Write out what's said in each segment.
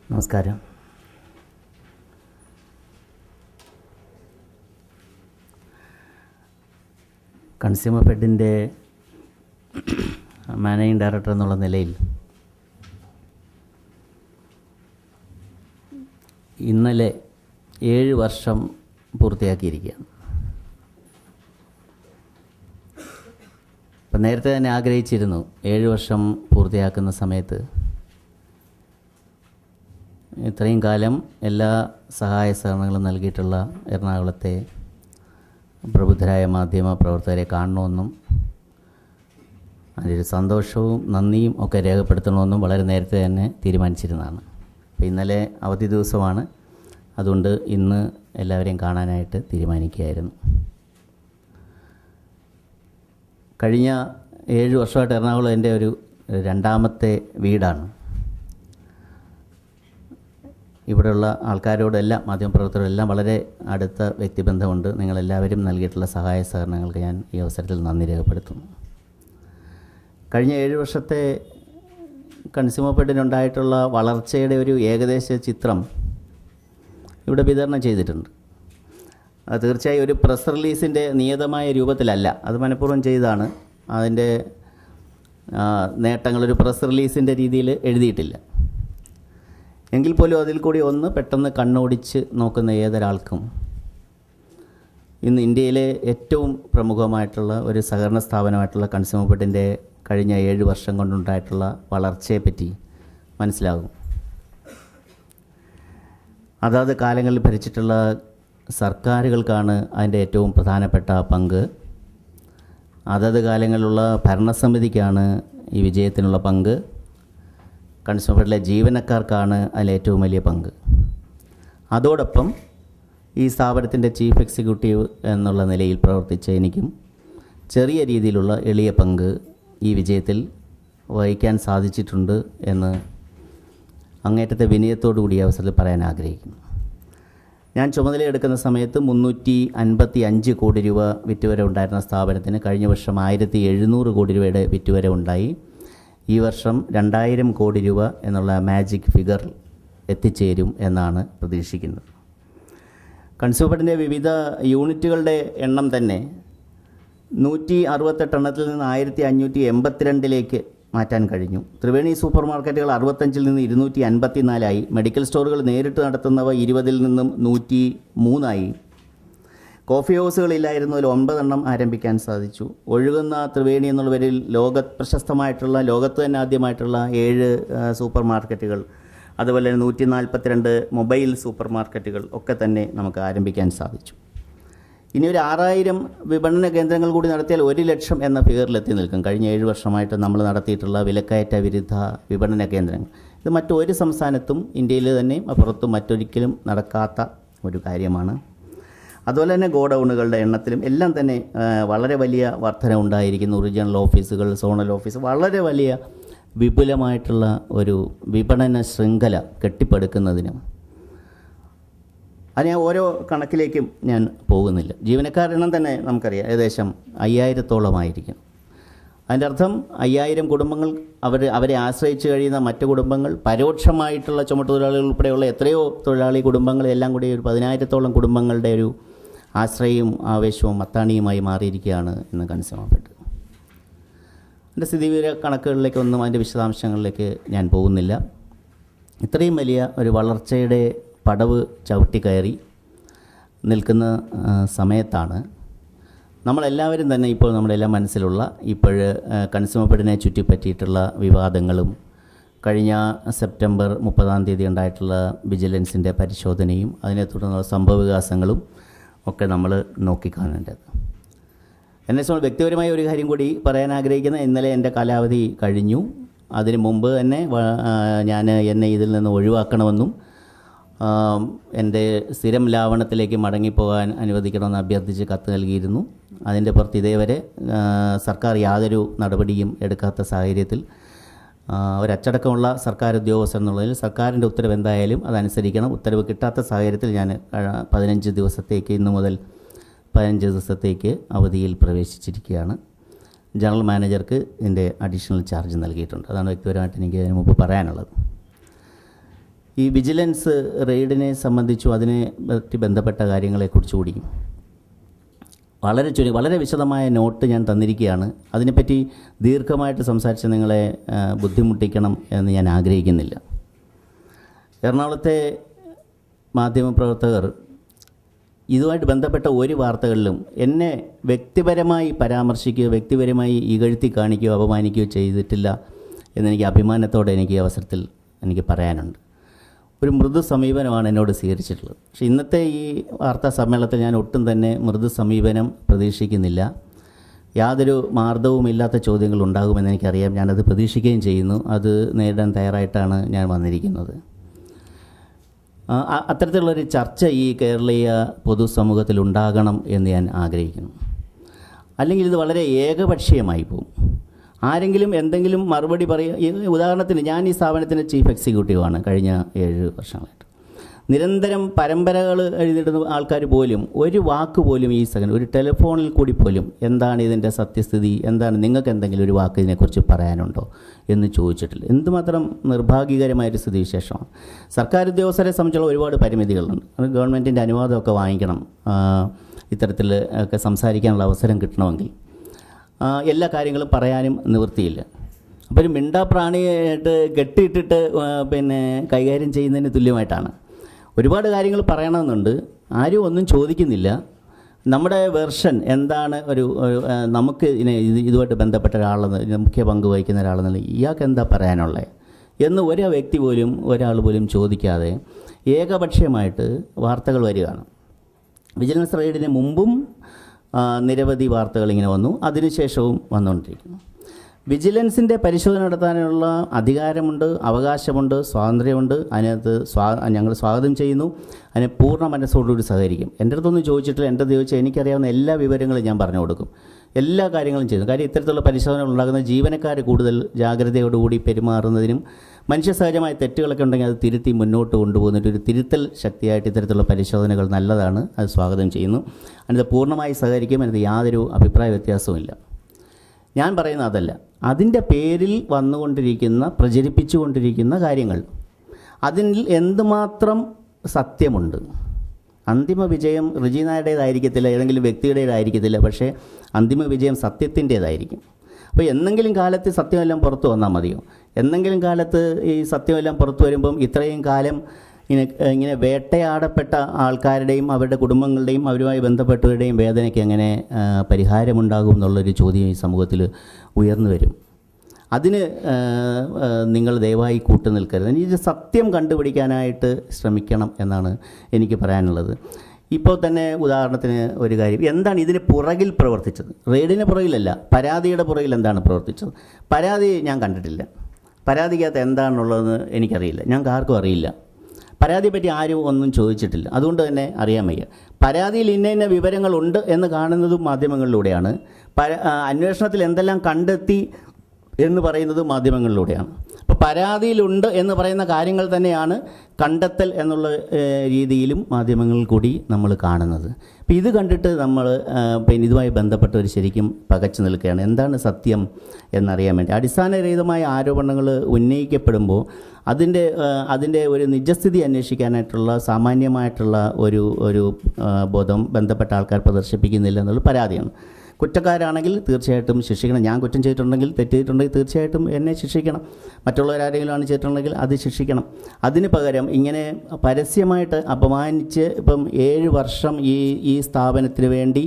നമസ്കാരം. Consumer ഫെഡിൻ്റെ managing director എന്നുള്ള നിലയിൽ ഇന്നലെ 7 വർഷം പൂർത്തിയാക്കിയിരിക്കുകയാണ്. അപ്പം നേരത്തെ തന്നെ ആഗ്രഹിച്ചിരുന്നു 7 വർഷം പൂർത്തിയാക്കുന്ന സമയത്ത് ഇത്രയും കാലം എല്ലാ സഹായ സഹകരണങ്ങളും നൽകിയിട്ടുള്ള എറണാകുളത്തെ പ്രബുദ്ധരായ മാധ്യമ പ്രവർത്തകരെ കാണണമെന്നും അതിൻ്റെ സന്തോഷവും നന്ദിയും ഒക്കെ രേഖപ്പെടുത്തണമെന്നും വളരെ നേരത്തെ തന്നെ തീരുമാനിച്ചിരുന്നതാണ്. അപ്പോൾ ഇന്നലെ അവധി ദിവസമാണ്, അതുകൊണ്ട് ഇന്ന് എല്ലാവരെയും കാണാനായിട്ട് തീരുമാനിക്കുകയായിരുന്നു. കഴിഞ്ഞ 7 വർഷമായിട്ട് എറണാകുളം എൻ്റെ ഒരു രണ്ടാമത്തെ വീടാണ്. ഇവിടെയുള്ള ആൾക്കാരോടെല്ലാം മാധ്യമപ്രവർത്തകരോടെല്ലാം വളരെ അടുത്ത വ്യക്തിബന്ധമുണ്ട്. നിങ്ങളെല്ലാവരും നൽകിയിട്ടുള്ള സഹായ സഹകരണങ്ങൾക്ക് ഞാൻ ഈ അവസരത്തിൽ നന്ദി രേഖപ്പെടുത്തുന്നു. കഴിഞ്ഞ 7 വർഷത്തെ കൺസ്യൂമർ ഫെഡിനുണ്ടായിട്ടുള്ള വളർച്ചയുടെ ഒരു ഏകദേശ ചിത്രം ഇവിടെ വിതരണം ചെയ്തിട്ടുണ്ട്. അത് തീർച്ചയായും ഒരു പ്രസ് റിലീസിൻ്റെ നിയതമായ രൂപത്തിലല്ല, അത് മനഃപൂർവ്വം ചെയ്താണ്. അതിൻ്റെ നേട്ടങ്ങളൊരു പ്രസ് റിലീസിൻ്റെ രീതിയിൽ എഴുതിയിട്ടില്ല. എങ്കിൽ പോലും അതിൽ കൂടി ഒന്ന് പെട്ടെന്ന് കണ്ണോടിച്ച് നോക്കുന്ന ഏതൊരാൾക്കും ഇന്ന് ഇന്ത്യയിലെ ഏറ്റവും പ്രമുഖമായിട്ടുള്ള ഒരു സഹകരണ സ്ഥാപനമായിട്ടുള്ള കൺസ്യൂമർ ഫെഡിൻ്റെ കഴിഞ്ഞ 7 വർഷം കൊണ്ടുണ്ടായിട്ടുള്ള വളർച്ചയെപ്പറ്റി മനസ്സിലാകും. അതാത് കാലങ്ങളിൽ ഭരിച്ചിട്ടുള്ള സർക്കാരുകൾക്കാണ് അതിൻ്റെ ഏറ്റവും പ്രധാനപ്പെട്ട പങ്ക്. അതത് കാലങ്ങളിലുള്ള ഭരണസമിതിക്കാണ് ഈ വിജയത്തിനുള്ള പങ്ക്. കൺസ്യൂമർ ഫെഡിലെ ജീവനക്കാർക്കാണ് അതിൽ ഏറ്റവും വലിയ പങ്ക്. അതോടൊപ്പം ഈ സ്ഥാപനത്തിൻ്റെ ചീഫ് എക്സിക്യൂട്ടീവ് എന്നുള്ള നിലയിൽ പ്രവർത്തിച്ച എനിക്കും ചെറിയ രീതിയിലുള്ള എളിയ പങ്ക് ഈ വിജയത്തിൽ വഹിക്കാൻ സാധിച്ചിട്ടുണ്ട് എന്ന് അങ്ങേറ്റത്തെ വിനയത്തോടു കൂടി അവസരത്തിൽ പറയാൻ ആഗ്രഹിക്കുന്നു. ഞാൻ ചുമതലയെടുക്കുന്ന സമയത്ത് 355 കോടി രൂപ വിറ്റുവരവ് ഉണ്ടായിരുന്ന സ്ഥാപനത്തിന് കഴിഞ്ഞ വർഷം 1700 കോടി രൂപയുടെ വിറ്റുവരവ് ഉണ്ടായി. ഈ വർഷം 2000 കോടി രൂപ എന്നുള്ള മാജിക് ഫിഗർ എത്തിച്ചേരും എന്നാണ് പ്രതീക്ഷിക്കുന്നത്. കൺസ്യൂമർ ഫെഡിൻ്റെ വിവിധ യൂണിറ്റുകളുടെ എണ്ണം തന്നെ 168 എണ്ണത്തിൽ നിന്ന് 1582 മാറ്റാൻ കഴിഞ്ഞു. ത്രിവേണി സൂപ്പർ മാർക്കറ്റുകൾ 65 നിന്ന് 254 മെഡിക്കൽ സ്റ്റോറുകൾ നേരിട്ട് നടത്തുന്നവ 20 നിന്നും 103 കോഫി ഹൗസുകളില്ലായിരുന്നതിൽ 9 എണ്ണം ആരംഭിക്കാൻ സാധിച്ചു. ഒഴുകുന്ന ത്രിവേണി എന്നുള്ള പേരിൽ പ്രശസ്തമായിട്ടുള്ള ലോകത്ത് തന്നെ ആദ്യമായിട്ടുള്ള 7 സൂപ്പർ മാർക്കറ്റുകൾ, അതുപോലെ 142 മൊബൈൽ സൂപ്പർ മാർക്കറ്റുകൾ ഒക്കെ തന്നെ നമുക്ക് ആരംഭിക്കാൻ സാധിച്ചു. ഇനി ഒരു 6000 വിപണന കേന്ദ്രങ്ങൾ കൂടി നടത്തിയാൽ 1,00,000 എന്ന ഫിഗറിലെത്തി നിൽക്കും. കഴിഞ്ഞ 7 വർഷമായിട്ട് നമ്മൾ നടത്തിയിട്ടുള്ള വിലക്കയറ്റ വിരുദ്ധ വിപണന കേന്ദ്രങ്ങൾ, ഇത് മറ്റൊരു സംസ്ഥാനത്തും ഇന്ത്യയിൽ തന്നെയും അപ്പുറത്തും മറ്റൊരിക്കലും നടക്കാത്ത ഒരു കാര്യമാണ്. അതുപോലെ തന്നെ ഗോഡൗണുകളുടെ എണ്ണത്തിലും എല്ലാം തന്നെ വളരെ വലിയ വർധന ഉണ്ടായിരിക്കുന്നു. റീജിയണൽ ഓഫീസുകൾ, സോണൽ ഓഫീസ്, വളരെ വലിയ വിപുലമായിട്ടുള്ള ഒരു വിപണന ശൃംഖല കെട്ടിപ്പടുക്കുന്നതിനും അത് ഞാൻ ഓരോ കണക്കിലേക്കും ഞാൻ പോകുന്നില്ല. ജീവനക്കാരുടെ എണ്ണം തന്നെ നമുക്കറിയാം, ഏകദേശം 5000-ഓളമായിരിക്കും. അതിൻ്റെ അർത്ഥം 5000 കുടുംബങ്ങൾ, അവരെ ആശ്രയിച്ച് കഴിയുന്ന മറ്റ് കുടുംബങ്ങൾ, പരോക്ഷമായിട്ടുള്ള ചുമട്ടുതൊഴിലാളികൾ ഉൾപ്പെടെയുള്ള എത്രയോ തൊഴിലാളി കുടുംബങ്ങൾ, എല്ലാം കൂടി ഒരു 10,000-ഓളം കുടുംബങ്ങളുടെ ഒരു ആശ്രയവും ആവേശവും അത്താണിയുമായി മാറിയിരിക്കുകയാണ് ഇന്ന് കൺസ്യൂമർ ഫെഡ്. അതിൻ്റെ സ്ഥിതിവിവര കണക്കുകളിലേക്കൊന്നും അതിൻ്റെ വിശദാംശങ്ങളിലേക്ക് ഞാൻ പോകുന്നില്ല. ഇത്രയും വലിയ ഒരു വളർച്ചയുടെ പടവ് ചവിട്ടിക്കയറി നിൽക്കുന്ന സമയത്താണ് നമ്മളെല്ലാവരും തന്നെ ഇപ്പോൾ നമ്മുടെ എല്ലാം മനസ്സിലുള്ള കൺസ്യൂമർ ഫെഡിനെ ചുറ്റിപ്പറ്റിയിട്ടുള്ള വിവാദങ്ങളും കഴിഞ്ഞ സെപ്റ്റംബർ 30 ഉണ്ടായിട്ടുള്ള വിജിലൻസിൻ്റെ പരിശോധനയും അതിനെ തുടർന്നുള്ള സംഭവവികാസങ്ങളും ഒക്കെ നമ്മൾ നോക്കിക്കാണേണ്ടത്. എന്നെ സംബന്ധിച്ച് വ്യക്തിപരമായ ഒരു കാര്യം കൂടി പറയാൻ ആഗ്രഹിക്കുന്ന, ഇന്നലെ എൻ്റെ കാലാവധി കഴിഞ്ഞു. അതിന് മുമ്പ് തന്നെ എന്നെ ഇതിൽ നിന്ന് ഒഴിവാക്കണമെന്നും എൻ്റെ സ്ഥിരം ലാവണത്തിലേക്ക് മടങ്ങിപ്പോകാൻ അനുവദിക്കണമെന്ന് അഭ്യർത്ഥിച്ച് കത്ത് നൽകിയിരുന്നു. അതിൻ്റെ പുറത്ത് ഇതേവരെ സർക്കാർ യാതൊരു നടപടിയും എടുക്കാത്ത സാഹചര്യത്തിൽ ഒരച്ചടക്കമുള്ള സർക്കാർ ഉദ്യോഗസ്ഥർ എന്നുള്ളതിൽ സർക്കാരിൻ്റെ ഉത്തരവ് എന്തായാലും അതനുസരിക്കണം. ഉത്തരവ് കിട്ടാത്ത സാഹചര്യത്തിൽ ഞാൻ 15 ദിവസത്തേക്ക്, ഇന്നു മുതൽ 15 ദിവസത്തേക്ക് അവധിയിൽ പ്രവേശിച്ചിരിക്കുകയാണ്. ജനറൽ മാനേജർക്ക് ഇതിൻ്റെ അഡീഷണൽ ചാർജ് നൽകിയിട്ടുണ്ട്. അതാണ് വ്യക്തിപരമായിട്ട് എനിക്ക് അതിന് മുമ്പ് പറയാനുള്ളത്. ഈ വിജിലൻസ് റെയ്ഡിനെ സംബന്ധിച്ചും അതിനെ പറ്റി ബന്ധപ്പെട്ട കാര്യങ്ങളെക്കുറിച്ച് കൂടി വളരെ വിശദമായ നോട്ട് ഞാൻ തന്നിരിക്കുകയാണ്. അതിനെപ്പറ്റി ദീർഘമായിട്ട് സംസാരിച്ച് നിങ്ങളെ ബുദ്ധിമുട്ടിക്കണം എന്ന് ഞാൻ ആഗ്രഹിക്കുന്നില്ല. എറണാകുളത്തെ മാധ്യമപ്രവർത്തകർ ഇതുമായിട്ട് ബന്ധപ്പെട്ട ഒരു വാർത്തകളിലും എന്നെ വ്യക്തിപരമായി പരാമർശിക്കുകയോ വ്യക്തിപരമായി ഇകഴ്ത്തി കാണിക്കുകയോ അപമാനിക്കുകയോ ചെയ്തിട്ടില്ല എന്നെനിക്ക് അഭിമാനത്തോടെ എനിക്ക് ഈ അവസരത്തിൽ എനിക്ക് പറയാനുണ്ട്. ഒരു മൃദു സമീപനമാണ് എന്നോട് സ്വീകരിച്ചിട്ടുള്ളത്. പക്ഷേ ഇന്നത്തെ ഈ വാർത്താ സമ്മേളനത്തിൽ ഞാൻ ഒട്ടും തന്നെ മൃദു സമീപനം പ്രതീക്ഷിക്കുന്നില്ല. യാതൊരു മാർദ്ദവുമില്ലാത്ത ചോദ്യങ്ങൾ ഉണ്ടാകുമെന്ന് എനിക്കറിയാം. ഞാനത് പ്രതീക്ഷിക്കുകയും ചെയ്യുന്നു. അത് നേരിടാൻ തയ്യാറായിട്ടാണ് ഞാൻ വന്നിരിക്കുന്നത്. അത്തരത്തിലുള്ളൊരു ചർച്ച ഈ കേരളീയ പൊതുസമൂഹത്തിൽ ഉണ്ടാകണം എന്ന് ഞാൻ ആഗ്രഹിക്കുന്നു. അല്ലെങ്കിൽ ഇത് വളരെ ഏകപക്ഷീയമായി പോകും. ആരെങ്കിലും എന്തെങ്കിലും മറുപടി പറയുക. ഉദാഹരണത്തിന് ഞാൻ ഈ സ്ഥാപനത്തിൻ്റെ ചീഫ് എക്സിക്യൂട്ടീവാണ് കഴിഞ്ഞ 7 വർഷങ്ങളായിട്ട്. നിരന്തരം പരമ്പരകൾ എഴുതിയിടുന്ന ആൾക്കാർ പോലും ഒരു വാക്ക് പോലും ഈ സെക്കൻഡ് ഒരു ടെലിഫോണിൽ കൂടി പോലും എന്താണ് ഇതിൻ്റെ സത്യസ്ഥിതി, എന്താണ് നിങ്ങൾക്ക് എന്തെങ്കിലും ഒരു വാക്ക് ഇതിനെക്കുറിച്ച് പറയാനുണ്ടോ എന്ന് ചോദിച്ചിട്ടില്ല. എന്തുമാത്രം നിർഭാഗ്യകരമായൊരു സ്ഥിതിവിശേഷമാണ്. സർക്കാർ ഉദ്യോഗസ്ഥരെ സംബന്ധിച്ചുള്ള ഒരുപാട് പരിമിതികളുണ്ട്. അത് ഗവൺമെൻറ്റിൻ്റെ അനുവാദമൊക്കെ വാങ്ങിക്കണം. ഇത്തരത്തിൽ ഒക്കെ സംസാരിക്കാനുള്ള അവസരം കിട്ടണമെങ്കിൽ എല്ലാ കാര്യങ്ങളും പറയാനും നിവൃത്തിയില്ല. അപ്പോൾ ഒരു മിണ്ടാപ്രാണിയായിട്ട് കെട്ടിയിട്ടിട്ട് കൈകാര്യം ചെയ്യുന്നതിന് തുല്യമായിട്ടാണ്. ഒരുപാട് കാര്യങ്ങൾ പറയണമെന്നുണ്ട്, ആരും ഒന്നും ചോദിക്കുന്നില്ല. നമ്മുടെ വെർഷൻ എന്താണ്, നമുക്ക് ഇതുമായിട്ട് ബന്ധപ്പെട്ട ഒരാളെന്ന് മുഖ്യ പങ്ക് വഹിക്കുന്ന ഒരാളെന്നുള്ള ഇയാൾക്ക് എന്താ പറയാനുള്ളത് എന്ന് ഒരാൾ പോലും ചോദിക്കാതെ ഏകപക്ഷീയമായിട്ട് വാർത്തകൾ വരികയാണ്. വിജിലൻസ് റെയ്ഡിന് മുമ്പും നിരവധി വാർത്തകൾ ഇങ്ങനെ വന്നു, അതിനുശേഷവും വന്നുകൊണ്ടിരിക്കുന്നു. വിജിലൻസിൻ്റെ പരിശോധന നടത്താനുള്ള അധികാരമുണ്ട്, അവകാശമുണ്ട്, സ്വാതന്ത്ര്യമുണ്ട്. അതിനകത്ത് ഞങ്ങൾ സ്വാഗതം ചെയ്യുന്നു. അതിനെ പൂർണ്ണ മനസ്സോടുകൂടി സഹകരിക്കും. എൻ്റെ അടുത്തൊന്നും ചോദിച്ചിട്ടില്ല. എൻ്റെ ചോദിച്ചാൽ എനിക്കറിയാവുന്ന എല്ലാ വിവരങ്ങളും ഞാൻ പറഞ്ഞു കൊടുക്കും. എല്ലാ കാര്യങ്ങളും ചെയ്യുന്നു. കാര്യം ഇത്തരത്തിലുള്ള പരിശോധനകൾ ഉണ്ടാകുന്ന ജീവനക്കാർ കൂടുതൽ ജാഗ്രതയോടുകൂടി പെരുമാറുന്നതിനും മനുഷ്യ സഹജമായ തെറ്റുകളൊക്കെ ഉണ്ടെങ്കിൽ അത് തിരുത്തി മുന്നോട്ട് കൊണ്ടുപോകുന്നതിൻ്റെ ഒരു തിരുത്തൽ ശക്തിയായിട്ട് ഇത്തരത്തിലുള്ള പരിശോധനകൾ നല്ലതാണ്. അത് സ്വാഗതം ചെയ്യുന്നു. അതിനകത്ത് പൂർണ്ണമായി സഹകരിക്കും. അതിനകത്ത് യാതൊരു അഭിപ്രായ വ്യത്യാസവുമില്ല. ഞാൻ പറയുന്നത് അതല്ല. അതിൻ്റെ പേരിൽ പ്രചരിപ്പിച്ചുകൊണ്ടിരിക്കുന്ന കാര്യങ്ങൾ, അതിൽ എന്തുമാത്രം സത്യമുണ്ട്. അന്തിമ വിജയം റെജീനയുടേതായിരിക്കത്തില്ല, ഏതെങ്കിലും വ്യക്തിയുടേതായിരിക്കത്തില്ല. പക്ഷേ അന്തിമ വിജയം സത്യത്തിൻ്റേതായിരിക്കും. അപ്പോൾ എന്നെങ്കിലും കാലത്ത് സത്യമെല്ലാം പുറത്തു വന്നാൽ മതിയോ? എന്നെങ്കിലും കാലത്ത് ഈ സത്യമെല്ലാം പുറത്തു വരുമ്പം ഇത്രയും കാലം ഇങ്ങനെ വേട്ടയാടപ്പെട്ട ആൾക്കാരുടെയും അവരുടെ കുടുംബങ്ങളുടെയും അവരുമായി ബന്ധപ്പെട്ടവരുടെയും വേദനയ്ക്ക് എങ്ങനെ പരിഹാരമുണ്ടാകും എന്നുള്ളൊരു ചോദ്യം ഈ സമൂഹത്തിൽ ഉയർന്നു വരും. അതിന് നിങ്ങൾ ദയവായി കൂട്ടു നിൽക്കരുത്. എനിക്ക് സത്യം കണ്ടുപിടിക്കാനായിട്ട് ശ്രമിക്കണം എന്നാണ് എനിക്ക് പറയാനുള്ളത്. ഇപ്പോൾ തന്നെ ഉദാഹരണത്തിന് ഒരു കാര്യം, എന്താണ് ഇതിന് പുറകിൽ പ്രവർത്തിച്ചത്? റെയ്ഡിന് പുറകിലല്ല, പരാതിയുടെ പുറകിൽ എന്താണ് പ്രവർത്തിച്ചത്? പരാതി ഞാൻ കണ്ടിട്ടില്ല. പരാതിക്കകത്ത് എന്താണെന്നുള്ളതെന്ന് എനിക്കറിയില്ല, ഞങ്ങൾക്ക് ആർക്കും അറിയില്ല. പരാതിയെപ്പറ്റി ആരും ഒന്നും ചോദിച്ചിട്ടില്ല. അതുകൊണ്ട് തന്നെ അറിയാൻ വയ്യ. പരാതിയിൽ ഇന്ന വിവരങ്ങളുണ്ട് എന്ന് കാണുന്നതും മാധ്യമങ്ങളിലൂടെയാണ്. അന്വേഷണത്തിൽ എന്തെല്ലാം കണ്ടെത്തി എന്ന് പറയുന്നത് മാധ്യമങ്ങളിലൂടെയാണ്. അപ്പോൾ പരാതിയിലുണ്ട് എന്ന് പറയുന്ന കാര്യങ്ങൾ തന്നെയാണ് കണ്ടെത്തൽ എന്നുള്ള രീതിയിലും മാധ്യമങ്ങളിൽ കൂടി നമ്മൾ കാണുന്നത്. അപ്പോൾ ഇത് കണ്ടിട്ട് നമ്മൾ ഇതുമായി ബന്ധപ്പെട്ടവർ ശരിക്കും പകച്ചു നിൽക്കുകയാണ്. എന്താണ് സത്യം എന്നറിയാൻ വേണ്ടി അടിസ്ഥാനരഹിതമായ ആരോപണങ്ങൾ ഉന്നയിക്കപ്പെടുമ്പോൾ അതിൻ്റെ ഒരു നിജസ്ഥിതി അന്വേഷിക്കാനായിട്ടുള്ള സാമാന്യമായിട്ടുള്ള ഒരു ബോധം ബന്ധപ്പെട്ട ആൾക്കാർ പ്രദർശിപ്പിക്കുന്നില്ല എന്നുള്ള പരാതിയാണ്. കുറ്റക്കാരാണെങ്കിൽ തീർച്ചയായിട്ടും ശിക്ഷിക്കണം. ഞാൻ കുറ്റം ചെയ്തിട്ടുണ്ടെങ്കിൽ, തെറ്റ് ചെയ്തിട്ടുണ്ടെങ്കിൽ തീർച്ചയായിട്ടും എന്നെ ശിക്ഷിക്കണം. മറ്റുള്ളവരാരെങ്കിലും ആണ് ചെയ്തിട്ടുണ്ടെങ്കിൽ അത് ശിക്ഷിക്കണം. അതിന് പകരം ഇങ്ങനെ പരസ്യമായിട്ട് അപമാനിച്ച് ഇപ്പം 7 വർഷം ഈ സ്ഥാപനത്തിന് വേണ്ടി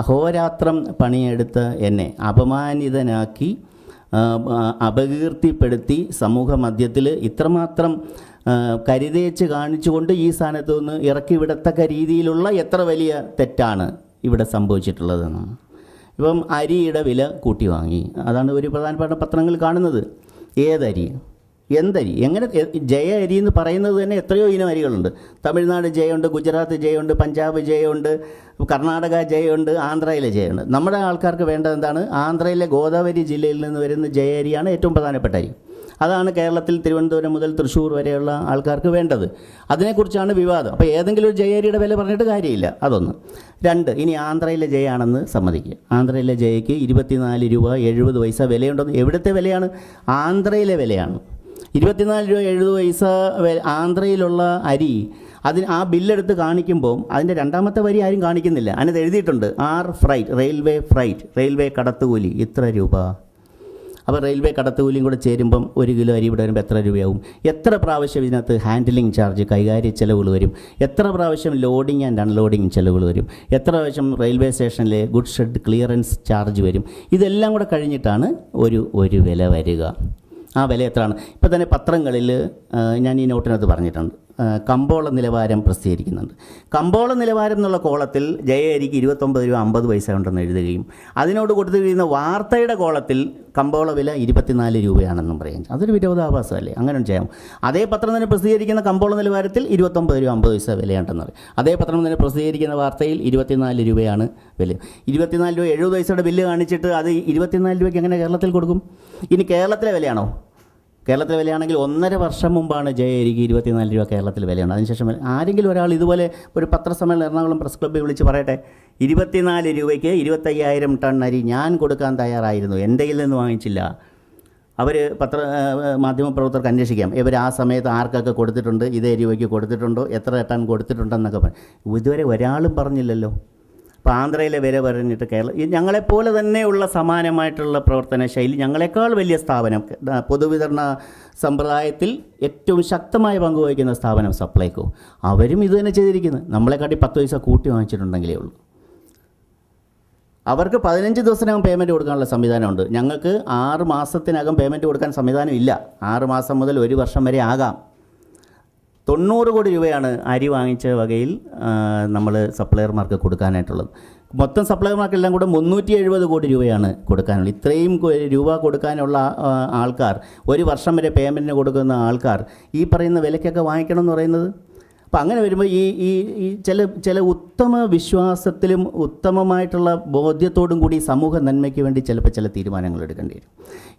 അഹോരാത്രം പണിയെടുത്ത എന്നെ അപമാനിതനാക്കി അപകീർത്തിപ്പെടുത്തി സമൂഹ മധ്യത്തിൽ ഇത്രമാത്രം കരുതേച്ച് കാണിച്ചുകൊണ്ട് ഈ സ്ഥാനത്ത് നിന്ന് ഇറക്കി വിടത്തക്ക രീതിയിലുള്ള എത്ര വലിയ തെറ്റാണ് ഇവിടെ സംഭവിച്ചിട്ടുള്ളതെന്നാണ്. ഇപ്പം അരിയുടെ വില കൂട്ടി വാങ്ങി, അതാണ് ഒരു പ്രധാനപ്പെട്ട പത്രങ്ങൾ കാണുന്നത്. ഏതരി, എന്തരി, എങ്ങനെ ജയ അരി എന്ന് പറയുന്നത് തന്നെ എത്രയോ ഇനം അരികളുണ്ട്. തമിഴ്നാട് ജയമുണ്ട്, ഗുജറാത്ത് ജയമുണ്ട്, പഞ്ചാബ് ജയമുണ്ട്, കർണാടക ജയമുണ്ട്, ആന്ധ്രയിലെ ജയമുണ്ട്. നമ്മുടെ ആൾക്കാർക്ക് വേണ്ടത് എന്താണ്? ആന്ധ്രയിലെ ഗോദാവരി ജില്ലയിൽ നിന്ന് വരുന്ന ജയ അരിയാണ് ഏറ്റവും പ്രധാനപ്പെട്ട അരി. അതാണ് കേരളത്തിൽ തിരുവനന്തപുരം മുതൽ തൃശ്ശൂർ വരെയുള്ള ആൾക്കാർക്ക് വേണ്ടത്. അതിനെക്കുറിച്ചാണ് വിവാദം. അപ്പോൾ ഏതെങ്കിലും ഒരു ജയരിയുടെ വില പറഞ്ഞിട്ട് കാര്യമില്ല. അതൊന്ന്. 2, ഇനി ആന്ധ്രയിലെ ജയാണെന്ന് സമ്മതിക്കുക. ആന്ധ്രയിലെ ജയയ്ക്ക് 24 രൂപ 70 പൈസ വിലയുണ്ടെന്ന്. എവിടുത്തെ വിലയാണ്? ആന്ധ്രയിലെ വിലയാണ്. 24 രൂപ 70 പൈസ ആന്ധ്രയിലുള്ള അരി ആ ബില്ലെടുത്ത് കാണിക്കുമ്പോൾ അതിൻ്റെ രണ്ടാമത്തെ വരി ആരും കാണിക്കുന്നില്ല. അതിനകത്ത് എഴുതിയിട്ടുണ്ട് റെയിൽവേ കടത്തുകൂലി ഇത്ര രൂപ. അപ്പോൾ റെയിൽവേ കടത്തുകൂലിയും കൂടെ ചേരുമ്പം 1 കിലോ അരി ഇവിടെ വരുമ്പോൾ എത്ര രൂപയാവും? എത്ര പ്രാവശ്യം ഇതിനകത്ത് ഹാൻഡിലിംഗ് ചാർജ്, കൈകാര്യ ചെലവുകൾ വരും? എത്ര പ്രാവശ്യം ലോഡിംഗ് ആൻഡ് അൺലോഡിംഗ് ചെലവുകൾ വരും? എത്ര പ്രാവശ്യം റെയിൽവേ സ്റ്റേഷനിലെ ഗുഡ് ഷെഡ് ക്ലിയറൻസ് ചാർജ് വരും? ഇതെല്ലാം കൂടെ കഴിഞ്ഞിട്ടാണ് ഒരു വില വരിക. ആ വില എത്രയാണ്? ഇപ്പോൾ തന്നെ പത്രങ്ങളിൽ ഞാൻ ഈ നോട്ടിനകത്ത് പറഞ്ഞിട്ടുണ്ട്, കമ്പോള നിലവാരം പ്രസിദ്ധീകരിക്കുന്നുണ്ട്. കമ്പോള നിലവാരം എന്നുള്ള കോളത്തിൽ ജയ അരിക്ക് 29 രൂപ 50 പൈസ ഉണ്ടെന്ന് എഴുതുകയും അതിനോട് കൊടുത്തിരിക്കുന്ന വാർത്തയുടെ കോളത്തിൽ കമ്പോള വില 24 രൂപയാണെന്നും പറയും. അതൊരു വിരോധാഭാസമല്ലേ? അങ്ങനെ ചെയ്യാം. അതേ പത്രം തന്നെ പ്രസിദ്ധീകരിക്കുന്ന കമ്പോള നിലവാരത്തിൽ 29 രൂപ 50 പൈസ വിലയുണ്ടെന്ന് പറയും. അതേ പത്രം തന്നെ പ്രസിദ്ധീകരിക്കുന്ന വാർത്തയിൽ 24 രൂപയാണ് വില. 24 രൂപ 70 പൈസയുടെ ബില്ല് കാണിച്ചിട്ട് അത് 24 രൂപയ്ക്ക് എങ്ങനെ കേരളത്തിൽ കൊടുക്കും? ഇനി കേരളത്തിലെ വിലയാണോ? കേരളത്തിലെ വിലയാണെങ്കിൽ 1.5 വർഷം മുമ്പാണ് ജയ അരിക്ക് 24 രൂപ കേരളത്തിൽ വിലയുണ്ട്. അതിനുശേഷം ആരെങ്കിലും ഒരാൾ ഇതുപോലെ ഒരു പത്രസമ്മേളനം എറണാകുളം പ്രസ് ക്ലബ്ബിൽ വിളിച്ച് പറയട്ടെ, 24 രൂപയ്ക്ക് 25,000 ടൺ അരി ഞാൻ കൊടുക്കാൻ തയ്യാറായിരുന്നു, എൻ്റെ കയ്യിൽ നിന്ന് വാങ്ങിച്ചില്ല. അവർ മാധ്യമപ്രവർത്തകർക്ക് അന്വേഷിക്കാം, ഇവർ ആ സമയത്ത് ആർക്കൊക്കെ കൊടുത്തിട്ടുണ്ട്, ഇതേ രൂപയ്ക്ക് കൊടുത്തിട്ടുണ്ടോ, എത്ര ടൺ കൊടുത്തിട്ടുണ്ടെന്നൊക്കെ പറയും. ഇതുവരെ ഒരാളും പറഞ്ഞില്ലല്ലോ. അപ്പോൾ ആന്ധ്രയിലെ വില പറഞ്ഞിട്ട് ഞങ്ങളെപ്പോലെ തന്നെയുള്ള സമാനമായിട്ടുള്ള പ്രവർത്തന ശൈലി, ഞങ്ങളെക്കാൾ വലിയ സ്ഥാപനം, പൊതുവിതരണ സമ്പ്രദായത്തിൽ ഏറ്റവും ശക്തമായ പങ്ക് വഹിക്കുന്ന സ്ഥാപനം സപ്ലൈകോ, അവരും ഇത് തന്നെ ചെയ്തിരിക്കുന്നത്. നമ്മളെക്കാട്ടി 10 പൈസ കൂട്ടി വാങ്ങിച്ചിട്ടുണ്ടെങ്കിലേ ഉള്ളൂ. അവർക്ക് 15 ദിവസത്തിനകം പേയ്മെൻറ്റ് കൊടുക്കാനുള്ള സംവിധാനമുണ്ട്. ഞങ്ങൾക്ക് 6 മാസത്തിനകം പേയ്മെൻറ്റ് കൊടുക്കാൻ സംവിധാനമില്ല. 6 മാസം മുതൽ 1 വർഷം വരെ ആകാം. 90 കോടി രൂപയാണ് അരി വാങ്ങിച്ച വകയിൽ നമ്മൾ സപ്ലയർമാർക്ക് കൊടുക്കാനായിട്ടുള്ളത്. മൊത്തം സപ്ലയർമാർക്കെല്ലാം കൂടെ 370 കോടി രൂപയാണ് കൊടുക്കാനുള്ളത്. ഇത്രയും രൂപ കൊടുക്കാനുള്ള ആൾക്കാർ, 1 വർഷം വരെ പേയ്മെൻറ്റിന് കൊടുക്കുന്ന ആൾക്കാർ ഈ പറയുന്ന വിലയ്ക്കൊക്കെ വാങ്ങിക്കണം എന്ന് പറയുന്നത്. അപ്പോൾ അങ്ങനെ വരുമ്പോൾ ഈ ചില ഉത്തമ വിശ്വാസത്തിലും ഉത്തമമായിട്ടുള്ള ബോധ്യത്തോടും കൂടി സമൂഹ നന്മയ്ക്ക് വേണ്ടി ചില തീരുമാനങ്ങൾ എടുക്കേണ്ടി വരും.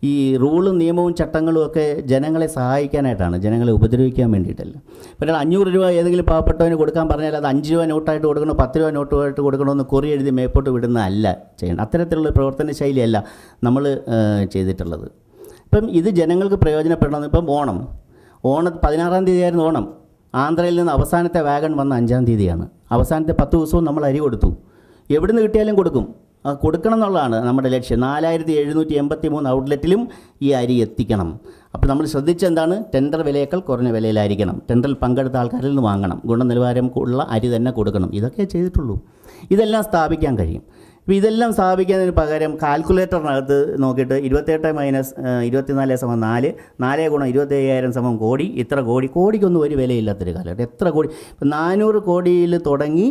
ഈ റൂളും നിയമവും ചട്ടങ്ങളും ഒക്കെ ജനങ്ങളെ സഹായിക്കാനായിട്ടാണ്, ജനങ്ങളെ ഉപദ്രവിക്കാൻ വേണ്ടിയിട്ടല്ല. പിന്നെ 500 രൂപ ഏതെങ്കിലും പാവപ്പെട്ടവന് കൊടുക്കാൻ പറഞ്ഞാൽ അത് 5 രൂപ നോട്ടായിട്ട് കൊടുക്കണോ 10 രൂപ നോട്ടായിട്ട് കൊടുക്കണമെന്ന് കുറി എഴുതി മേപ്പോട്ട് വിടുന്നതല്ല ചെയ്യണം. അത്തരത്തിലുള്ള പ്രവർത്തന ശൈലിയല്ല നമ്മൾ ചെയ്തിട്ടുള്ളത്. ഇപ്പം ഇത് ജനങ്ങൾക്ക് പ്രയോജനപ്പെടണമെന്ന്. ഇപ്പം ഓണം 16-ാം തീയതിയായിരുന്നു ഓണം. ആന്ധ്രയിൽ നിന്ന് അവസാനത്തെ വാഗൺ വന്ന 5-ാം തീയതിയാണ്. അവസാനത്തെ 10 ദിവസവും നമ്മൾ അരി കൊടുത്തു. എവിടെ നിന്ന് കിട്ടിയാലും കൊടുക്കണം എന്നുള്ളതാണ് നമ്മുടെ ലക്ഷ്യം. 4783 ഔട്ട്ലെറ്റിലും ഈ അരി എത്തിക്കണം. അപ്പോൾ നമ്മൾ ശ്രദ്ധിച്ചെന്താണ്? ടെൻഡർ വിലയേക്കാൾ കുറഞ്ഞ വിലയിലായിരിക്കണം. ടെൻഡറിൽ പങ്കെടുത്ത ആൾക്കാരിൽ നിന്ന് വാങ്ങണം. ഗുണനിലവാരം ഉള്ള അരി തന്നെ കൊടുക്കണം. ഇതൊക്കെ ചെയ്തിട്ടുള്ളൂ. ഇതെല്ലാം സ്ഥാപിക്കാൻ കഴിയും. അപ്പോൾ ഇതെല്ലാം സ്ഥാപിക്കുന്നതിന് പകരം കാൽക്കുലേറ്ററിനകത്ത് നോക്കിയിട്ട് 28 - 24 = 4, 4 × 25,000 = കോടി, ഇത്ര കോടി. കോടിക്കൊന്നും ഒരു വിലയില്ലാത്തൊരു കാലഘട്ടം. എത്ര കോടി? ഇപ്പം 400 കോടിയിൽ തുടങ്ങി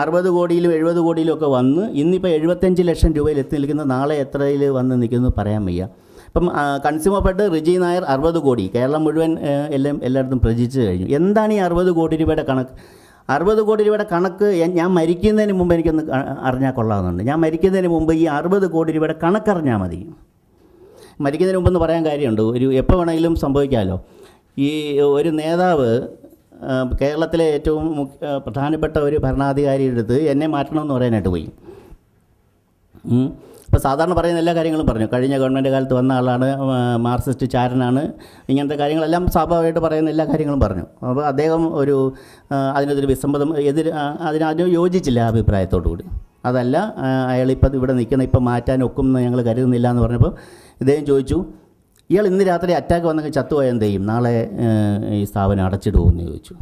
60 കോടിയിലും 70 കോടിയിലും ഒക്കെ വന്ന് ഇന്നിപ്പോൾ 75 ലക്ഷം രൂപയിൽ എത്തി നിൽക്കുന്ന, നാളെ എത്രയിൽ വന്ന് നിൽക്കുന്നു പറയാൻ വയ്യ. ഇപ്പം കൺസ്യൂമർ ഫെഡ് റിജി നായർ 60 കോടി കേരളം മുഴുവൻ എല്ലായിടത്തും പ്രചരിച്ചു കഴിഞ്ഞു. എന്താണ് ഈ 60 കോടി രൂപയുടെ കണക്ക്? 60 കോടി രൂപയുടെ കണക്ക് ഞാൻ മരിക്കുന്നതിന് മുമ്പ് എനിക്കൊന്ന് അറിഞ്ഞാൽ കൊള്ളാമെന്നുണ്ട്. ഞാൻ മരിക്കുന്നതിന് മുമ്പ് ഈ 60 കോടി രൂപയുടെ കണക്കറിഞ്ഞാൽ മതി. മരിക്കുന്നതിന് മുമ്പെന്ന് പറയാൻ കാര്യമുണ്ട്. എപ്പോൾ വേണമെങ്കിലും സംഭവിക്കാമല്ലോ. ഈ ഒരു നേതാവ് കേരളത്തിലെ ഏറ്റവും പ്രധാനപ്പെട്ട ഒരു ഭരണാധികാരിയുടെ അടുത്ത് എന്നെ മാറ്റണമെന്ന് പറയാനായിട്ട് പോയി. ഇപ്പോൾ സാധാരണ പറയുന്ന എല്ലാ കാര്യങ്ങളും പറഞ്ഞു. കഴിഞ്ഞ ഗവൺമെൻറ് കാലത്ത് വന്ന ആളാണ്, മാർക്സിസ്റ്റ് ചാരനാണ്, ഇങ്ങനത്തെ കാര്യങ്ങളെല്ലാം സ്വാഭാവികമായിട്ട് പറയുന്ന എല്ലാ കാര്യങ്ങളും പറഞ്ഞു. അപ്പോൾ അദ്ദേഹം അതിനൊരു വിസമ്മതം അതിന് യോജിച്ചില്ല ആ അഭിപ്രായത്തോടു കൂടി. അതല്ല, അയാളിപ്പോൾ ഇവിടെ നിൽക്കണം, ഇപ്പം മാറ്റാൻ ഒക്കുമെന്ന് ഞങ്ങൾ കരുതുന്നില്ല എന്ന് പറഞ്ഞപ്പോൾ ഇദ്ദേഹം ചോദിച്ചു, ഇയാൾ ഇന്ന് രാത്രി അറ്റാക്ക് വന്നെങ്കിൽ ചത്തുപോയാൽ എന്ത് ചെയ്യും? നാളെ ഈ സ്ഥാപനം അടച്ചിടുമെന്ന് ചോദിച്ചു.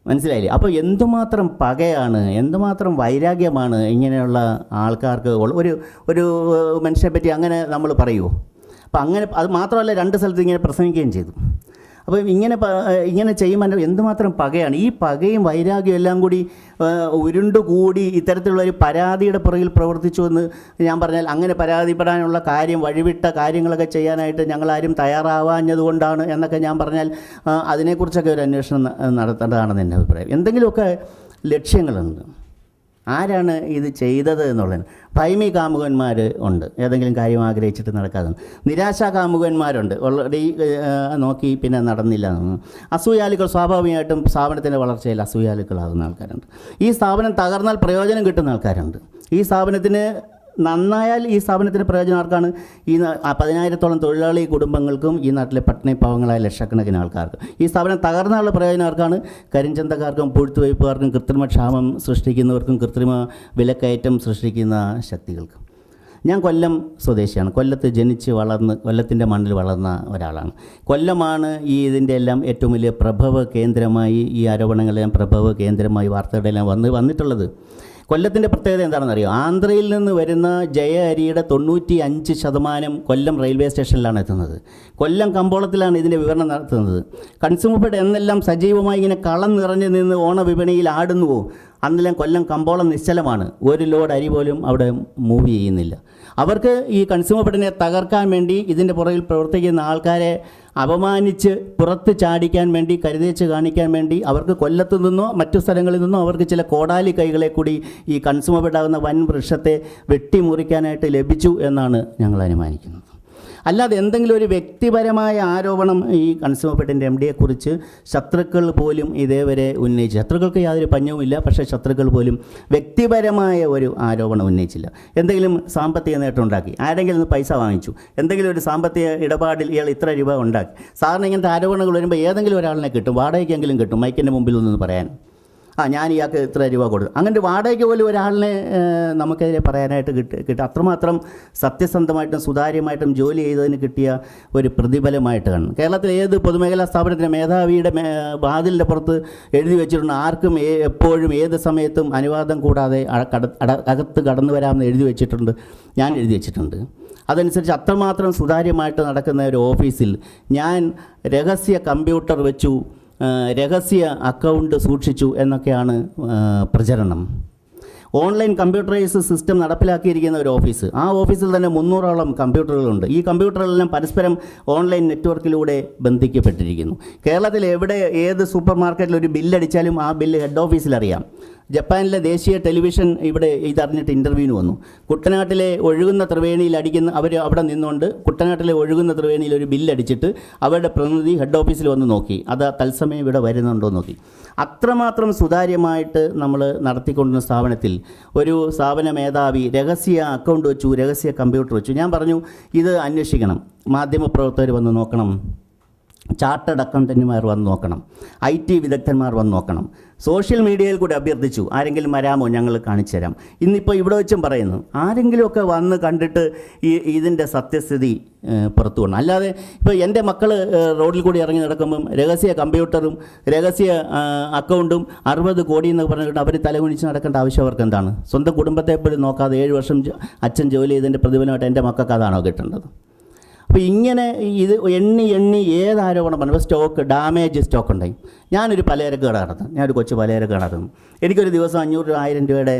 മനസ്സിലായില്ലേ? അപ്പോൾ എന്തുമാത്രം പകയാണ്, എന്തുമാത്രം വൈരാഗ്യമാണ് ഇങ്ങനെയുള്ള ആൾക്കാർക്ക് ഒരു മനുഷ്യനെ പറ്റി അങ്ങനെ നമ്മൾ പറയുമോ? അപ്പോൾ അങ്ങനെ അത് മാത്രമല്ല, 2 സ്ഥലത്ത് ഇങ്ങനെ പ്രസംഗിക്കുകയും ചെയ്തു. അപ്പോൾ ഇങ്ങനെ ചെയ്യുമ്പോൾ എന്തുമാത്രം പകയാണ്. ഈ പകയും വൈരാഗ്യവും എല്ലാം കൂടി ഉരുണ്ടുകൂടി ഇത്തരത്തിലുള്ളൊരു പരാതിയുടെ പുറകിൽ പ്രവർത്തിച്ചു എന്ന് ഞാൻ പറഞ്ഞാൽ, അങ്ങനെ പരാതിപ്പെടാനുള്ള കാര്യം, വഴിവിട്ട കാര്യങ്ങളൊക്കെ ചെയ്യാനായിട്ട് ഞങ്ങളാരും തയ്യാറാവാഞ്ഞതുകൊണ്ടാണ് എന്നൊക്കെ ഞാൻ പറഞ്ഞാൽ അതിനെക്കുറിച്ചൊക്കെ ഒരു അന്വേഷണം നടത്തേണ്ടതാണെന്ന് എൻ്റെ അഭിപ്രായം. എന്തെങ്കിലുമൊക്കെ ലക്ഷ്യങ്ങളുണ്ട്. ആരാണ് ഇത് ചെയ്തത് എന്നുള്ളതിന്. ഭൈമി കാമുകന്മാർ ഉണ്ട്, ഏതെങ്കിലും കാര്യം ആഗ്രഹിച്ചിട്ട് നടക്കാതെ. നിരാശാ കാമുകന്മാരുണ്ട്, ഓൾറെഡി നോക്കി പിന്നെ നടന്നില്ല. അസൂയാലുക്കൾ, സ്വാഭാവികമായിട്ടും സ്ഥാപനത്തിൻ്റെ വളർച്ചയിൽ അസൂയാലുക്കളാകുന്ന ആൾക്കാരുണ്ട്. ഈ സ്ഥാപനം തകർന്നാൽ പ്രയോജനം കിട്ടുന്ന ആൾക്കാരുണ്ട്. ഈ സ്ഥാപനത്തിന് നന്നായാൽ ഈ സ്ഥാപനത്തിൻ്റെ പ്രയോജനം ആർക്കാണ്? ഈ 10,000-ഓളം തൊഴിലാളി കുടുംബങ്ങൾക്കും ഈ നാട്ടിലെ പട്ടിണി പാവങ്ങളായ ലക്ഷക്കണക്കിന് ആൾക്കാർക്ക്. ഈ സ്ഥാപനം തകർന്നുള്ള പ്രയോജനം ആർക്കാണ്? കരിഞ്ചന്തക്കാർക്കും പൂഴ്ത്തുവയ്പ്പുകാർക്കും കൃത്രിമ ക്ഷാമം സൃഷ്ടിക്കുന്നവർക്കും കൃത്രിമ വിലക്കയറ്റം സൃഷ്ടിക്കുന്ന ശക്തികൾക്കും. ഞാൻ കൊല്ലം സ്വദേശിയാണ്. കൊല്ലത്ത് ജനിച്ച് വളർന്ന് കൊല്ലത്തിൻ്റെ മണ്ണിൽ വളർന്ന ഒരാളാണ്. കൊല്ലമാണ് ഇതിൻ്റെ എല്ലാം ഏറ്റവും വലിയ പ്രഭവ കേന്ദ്രമായി, ഈ ആരോപണങ്ങളെല്ലാം പ്രഭവ കേന്ദ്രമായി വാർത്തകളെല്ലാം വന്നിട്ടുള്ളത്. കൊല്ലത്തിൻ്റെ പ്രത്യേകത എന്താണെന്നറിയോ? ആന്ധ്രയിൽ നിന്ന് വരുന്ന ജയ അരിയുടെ 95% കൊല്ലം റെയിൽവേ സ്റ്റേഷനിലാണ് എത്തുന്നത്. കൊല്ലം കമ്പോളത്തിലാണ് ഇതിൻ്റെ വിവരണം നടത്തുന്നത്. കൺസ്യൂമർ ഫെഡ് എന്നെല്ലാം സജീവമായി ഇങ്ങനെ കളം നിറഞ്ഞു നിന്ന് ഓണവിപണിയിൽ ആടുന്നുവോ, അന്നെല്ലാം കൊല്ലം കമ്പോളം നിശ്ചലമാണ്. ഒരു ലോഡ് അരി പോലും അവിടെ മൂവ് ചെയ്യുന്നില്ല. അവർക്ക് ഈ കൺസ്യൂമർ ഫെഡിനെ തകർക്കാൻ വേണ്ടി ഇതിൻ്റെ പുറകിൽ പ്രവർത്തിക്കുന്ന ആൾക്കാരെ അപമാനിച്ച് പുറത്ത് ചാടിക്കാൻ വേണ്ടി, കരുതേച്ച് കാണിക്കാൻ വേണ്ടി അവർക്ക് കൊല്ലത്തു നിന്നോ മറ്റു സ്ഥലങ്ങളിൽ നിന്നോ അവർക്ക് ചില കോടാലി കൈകളെ കൂടി ഈ കൺസ്യൂമർ ഫെഡാകുന്ന വൻ വൃക്ഷത്തെ വെട്ടിമുറിക്കാനായിട്ട് ലഭിച്ചു എന്നാണ് ഞങ്ങൾ അനുമാനിക്കുന്നത്. അല്ലാതെ എന്തെങ്കിലും ഒരു വ്യക്തിപരമായ ആരോപണം ഈ കൺസ്യൂമർ ഫെഡിൻ്റെ MD-യെക്കുറിച്ച് ശത്രുക്കൾ പോലും ഇതേവരെ ഉന്നയിച്ചു. ശത്രുക്കൾക്ക് യാതൊരു പഞ്ഞവുമില്ല, പക്ഷേ ശത്രുക്കൾ പോലും വ്യക്തിപരമായ ഒരു ആരോപണം ഉന്നയിച്ചില്ല. എന്തെങ്കിലും സാമ്പത്തിക നേട്ടം ഉണ്ടാക്കി, ആരെങ്കിലും നിന്ന് പൈസ വാങ്ങിച്ചു, എന്തെങ്കിലും ഒരു സാമ്പത്തിക ഇടപാടിൽ ഇയാൾ ഇത്ര രൂപ ഉണ്ടാക്കി. സാറിന് ഇങ്ങനത്തെ ആരോപണങ്ങൾ വരുമ്പോൾ ഏതെങ്കിലും ഒരാളിനെ കിട്ടും, വാടകയ്ക്കെങ്കിലും കിട്ടും, മൈക്കിൻ്റെ മുമ്പിൽ നിന്ന് പറയാൻ, ഞാൻ ഇയാൾക്ക് ഇത്ര രൂപ കൊടുത്തു. അങ്ങനെ വാടകയ്ക്ക് പോലും ഒരാളിനെ നമുക്കെതിരെ പറയാനായിട്ട് കിട്ടും. അത്രമാത്രം സത്യസന്ധമായിട്ടും സുതാര്യമായിട്ടും ജോലി ചെയ്തതിന് കിട്ടിയ ഒരു പ്രതിഫലമായിട്ട് കാണും. കേരളത്തിലെ ഏത് പൊതുമേഖലാ സ്ഥാപനത്തിൻ്റെ മേധാവിയുടെ വാതിലിൻ്റെ പുറത്ത് എഴുതി വെച്ചിട്ടുണ്ട്, ആർക്കും എപ്പോഴും ഏത് സമയത്തും അനുവാദം കൂടാതെ അകത്ത് കടന്നു വരാമെന്ന് എഴുതി വെച്ചിട്ടുണ്ട്. ഞാൻ എഴുതി വെച്ചിട്ടുണ്ട്. അതനുസരിച്ച് അത്രമാത്രം സുതാര്യമായിട്ട് നടക്കുന്ന ഒരു ഓഫീസിൽ ഞാൻ രഹസ്യ കമ്പ്യൂട്ടർ വെച്ചു, രഹസ്യ അക്കൗണ്ട് സൂക്ഷിച്ചു എന്നൊക്കെയാണ് പ്രചരണം. ഓൺലൈൻ കമ്പ്യൂട്ടറൈസ് സിസ്റ്റം നടപ്പിലാക്കിയിരിക്കുന്ന ഒരു ഓഫീസ്. ആ ഓഫീസിൽ തന്നെ 300ഓളം കമ്പ്യൂട്ടറുകളുണ്ട്. ഈ കമ്പ്യൂട്ടറുകളെല്ലാം പരസ്പരം ഓൺലൈൻ നെറ്റ്വർക്കിലൂടെ ബന്ധിക്കപ്പെട്ടിരിക്കുന്നു. കേരളത്തിൽ എവിടെ ഏത് സൂപ്പർ മാർക്കറ്റിൽ ഒരു ബില്ലടിച്ചാലും ആ ബില്ല് ഹെഡ് ഓഫീസിൽ അറിയാം. ജപ്പാനിലെ ദേശീയ ടെലിവിഷൻ ഇവിടെ ഇതറിഞ്ഞിട്ട് ഇൻ്റർവ്യൂവിന് വന്നു. കുട്ടനാട്ടിലെ ഒഴുകുന്ന ത്രിവേണിയിൽ അടിക്കുന്ന അവർ അവിടെ നിന്നുകൊണ്ട് കുട്ടനാട്ടിലെ ഒഴുകുന്ന ത്രിവേണിയിൽ ഒരു ബില്ലടിച്ചിട്ട് അവരുടെ പ്രതിനിധി ഹെഡ് ഓഫീസിൽ വന്ന് നോക്കി, അത് തത്സമയം ഇവിടെ വരുന്നുണ്ടോ നോക്കി. അത്രമാത്രം സുതാര്യമായിട്ട് നമ്മൾ നടത്തിക്കൊണ്ടിരുന്ന സ്ഥാപനത്തിൽ ഒരു സ്ഥാപന മേധാവി രഹസ്യ അക്കൗണ്ട് വെച്ചു, രഹസ്യ കമ്പ്യൂട്ടർ വെച്ചു. ഞാൻ പറഞ്ഞു, ഇത് അന്വേഷിക്കണം, മാധ്യമപ്രവർത്തകർ വന്ന് നോക്കണം, ചാർട്ടേഡ് അക്കൗണ്ടന്റുമാർ വന്ന് നോക്കണം, IT വിദഗ്ധന്മാർ വന്ന് നോക്കണം. സോഷ്യൽ മീഡിയയിൽ കൂടി അഭ്യർത്ഥിച്ചു, ആരെങ്കിലും വരാമോ, ഞങ്ങൾ കാണിച്ചു തരാം. ഇന്നിപ്പോൾ ഇവിടെ വെച്ചും പറയുന്നു, ആരെങ്കിലുമൊക്കെ വന്ന് കണ്ടിട്ട് ഇതിൻ്റെ സത്യസ്ഥിതി പുറത്തു കൊണ്ടു. അല്ലാതെ ഇപ്പോൾ എൻ്റെ മക്കൾ റോഡിൽ കൂടി ഇറങ്ങി നടക്കുമ്പം രഹസ്യ കമ്പ്യൂട്ടറും രഹസ്യ അക്കൗണ്ടും 60 കോടി എന്ന് പറഞ്ഞിട്ട് അവർ തലകുനിച്ച് നടക്കേണ്ട ആവശ്യം അവർക്ക് എന്താണ്? സ്വന്തം കുടുംബത്തെ പോലും നോക്കാതെ 7 വർഷം അച്ഛൻ ജോലി ചെയ്തതിൻ്റെ പ്രതിഫലമായിട്ട് എൻ്റെ മക്കൾക്ക് അതാണോ കിട്ടേണ്ടത്? അപ്പോൾ ഇങ്ങനെ ഇത് എണ്ണി ഏത് ആരോപണം പറഞ്ഞു. സ്റ്റോക്ക് ഡാമേജ് സ്റ്റോക്ക് ഉണ്ടായി. ഞാനൊരു പലചരക്ക് കട നടത്തും, ഞാനൊരു കൊച്ചു പലചരക്ക് കട നടത്തും. എനിക്കൊരു ദിവസം 500-1000 രൂപയുടെ